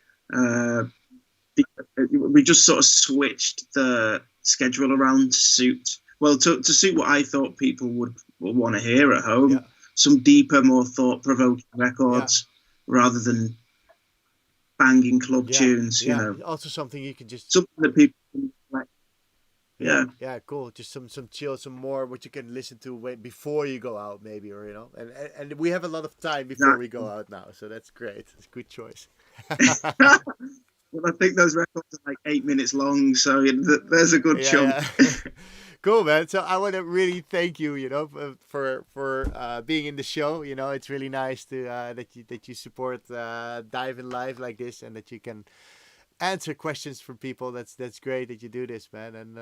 We just sort of switched the schedule around to suit what I thought people would want to hear at home. Yeah. Some deeper, more thought-provoking records rather than banging club tunes. You know, also something you can just something that people can like. Yeah, cool. Just some chill, some more what you can listen to before you go out, maybe, or you know. And we have a lot of time before we go out now, so that's great. It's a good choice. Well, I think those records are like 8 minutes long, so there's a good chunk. Yeah. Cool, man. So I want to really thank you, you know, for being in the show. You know, it's really nice to that you support Dive in Live like this, and that you can answer questions from people. That's great that you do this, man. And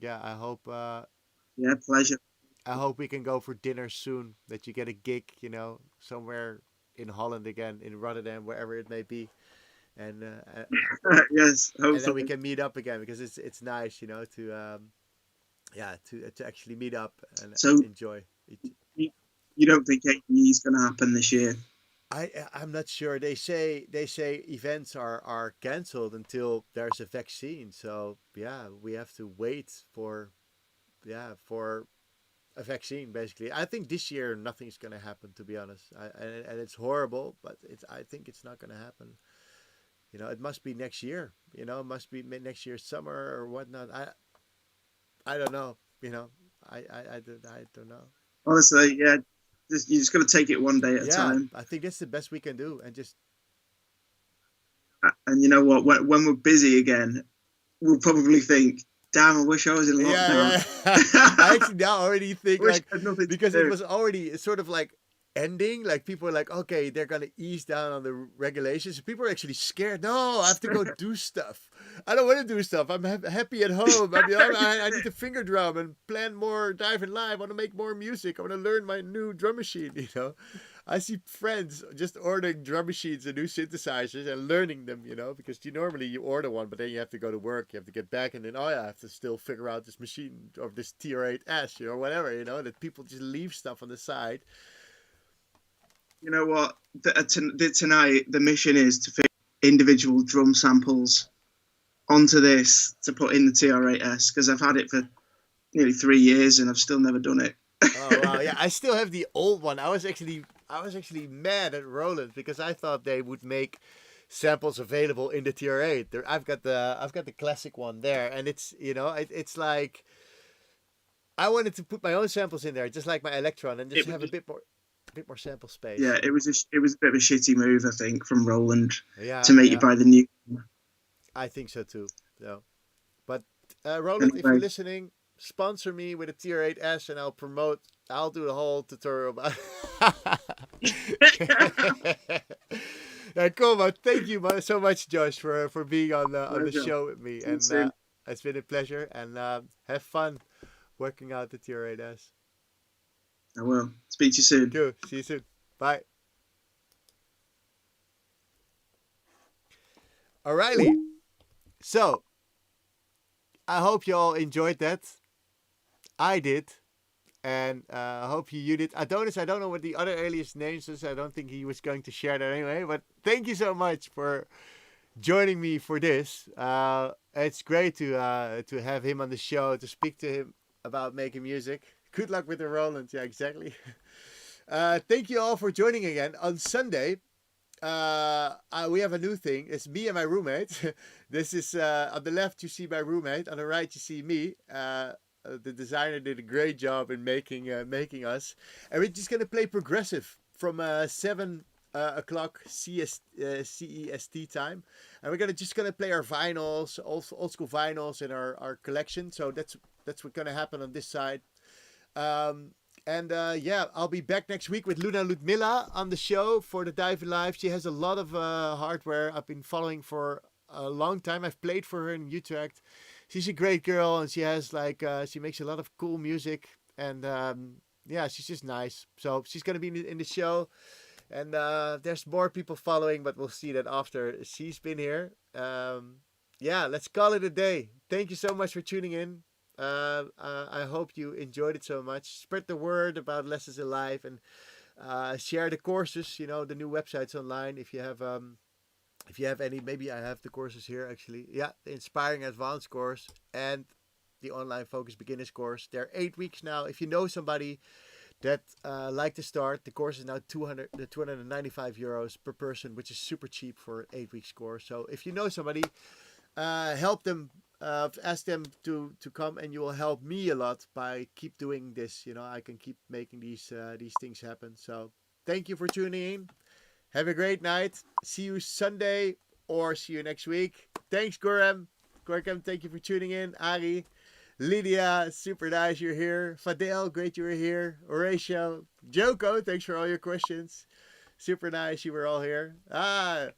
I hope. Pleasure. I hope we can go for dinner soon. That you get a gig, you know, somewhere in Holland again, in Rotterdam, wherever it may be. And yes, hopefully. And then we can meet up again, because it's nice, you know, to actually meet up and enjoy. You don't think AE is going to happen this year? I'm not sure. They say events are cancelled until there's a vaccine. So we have to wait for a vaccine, basically. I think this year nothing's going to happen, to be honest. And it's horrible, but I think it's not going to happen. You know, it must be next year. You know, it must be next year summer or whatnot. I don't know. You know, I don't know. Honestly, yeah, you just got to take it one day at a time. I think that's the best we can do, and just. And you know what? When we're busy again, we'll probably think, "Damn, I wish I was in lockdown." Yeah. I actually now already think because it was already sort of like ending. Like people are like, okay, they're gonna ease down on the regulations. People are actually scared. No, I have to go do stuff. I don't want to do stuff. I'm happy at home. I need to finger drum and plan more diving live. I want to make more music. I want to learn my new drum machine. You know, I see friends just ordering drum machines and new synthesizers and learning them. You know, because normally you order one, but then you have to go to work. You have to get back, and then I have to still figure out this machine or this TR8S, you know, whatever. You know, that people just leave stuff on the side. You know what? Tonight, the mission is to fit individual drum samples onto this to put in the TR8S, because I've had it for nearly 3 years and I've still never done it. Oh wow, yeah, I still have the old one. I was actually mad at Roland because I thought they would make samples available in the TR8. I've got the classic one there, and it's, you know, it's like I wanted to put my own samples in there, just like my Electron, and just have a bit more sample space. Yeah, it was a bit of a shitty move, I think, from Roland to make you buy the new. I think so too. So, but Roland, if you're listening, sponsor me with a TR8S, and I'll do the whole tutorial about. Cool, man. Thank you so much, Josh, for being on the show with me, and it's been a pleasure. And have fun working out the TR8S. I will. Speak to you soon. Cool. See you soon. Bye. Alrighty. So, I hope you all enjoyed that. I did. And I hope you did. Adonis, I don't know what the other alias names is. I don't think he was going to share that anyway. But thank you so much for joining me for this. It's great to have him on the show, to speak to him about making music. Good luck with the Roland. Yeah, exactly. Thank you all for joining again. On Sunday, we have a new thing. It's me and my roommate. This is on the left you see my roommate. On the right you see me. The designer did a great job in making us. And we're just gonna play progressive from 7 o'clock CEST time. And we're just gonna play our vinyls, old school vinyls in our collection. So that's what's gonna happen on this side. I'll be back next week with Luna Ludmilla on the show for the Diving Live. She has a lot of hardware I've been following for a long time. I've played for her in Utrecht. She's a great girl, and she has she makes a lot of cool music, and she's just nice. So she's gonna be in the show, and there's more people following, but we'll see that after she's been here. Let's call it a day. Thank you so much for tuning in. I hope you enjoyed it so much. Spread the word about Lessons in Life, and share the courses. You know, the new websites online. If you have any, maybe I have the courses here actually. Yeah, the Inspiring Advanced course and the Online Focus Beginners course. They're 8 weeks now. If you know somebody that like to start, the course is now 295 euros per person, which is super cheap for an 8 weeks course. So if you know somebody, help them. Ask them to come, and you will help me a lot by keep doing this. You know, I can keep making these things happen. So thank you for tuning in. Have a great night. See you Sunday or see you next week. Thanks, Gorham. Thank you for tuning in. Ari, Lydia, super nice you're here. Fadel, great you were here. Horatio, Joko, thanks for all your questions. Super nice you were all here. Jaron,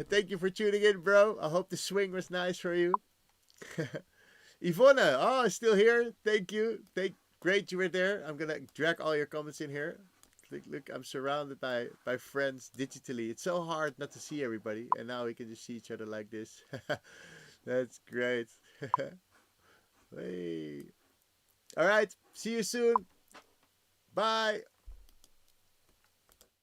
thank you for tuning in, bro. I hope the swing was nice for you. Yvonne, still here. Thank you. Great you were there. I'm gonna drag all your comments in here. Look, I'm surrounded by friends digitally. It's so hard not to see everybody, and now we can just see each other like this. That's great. Hey. All right, see you soon. Bye.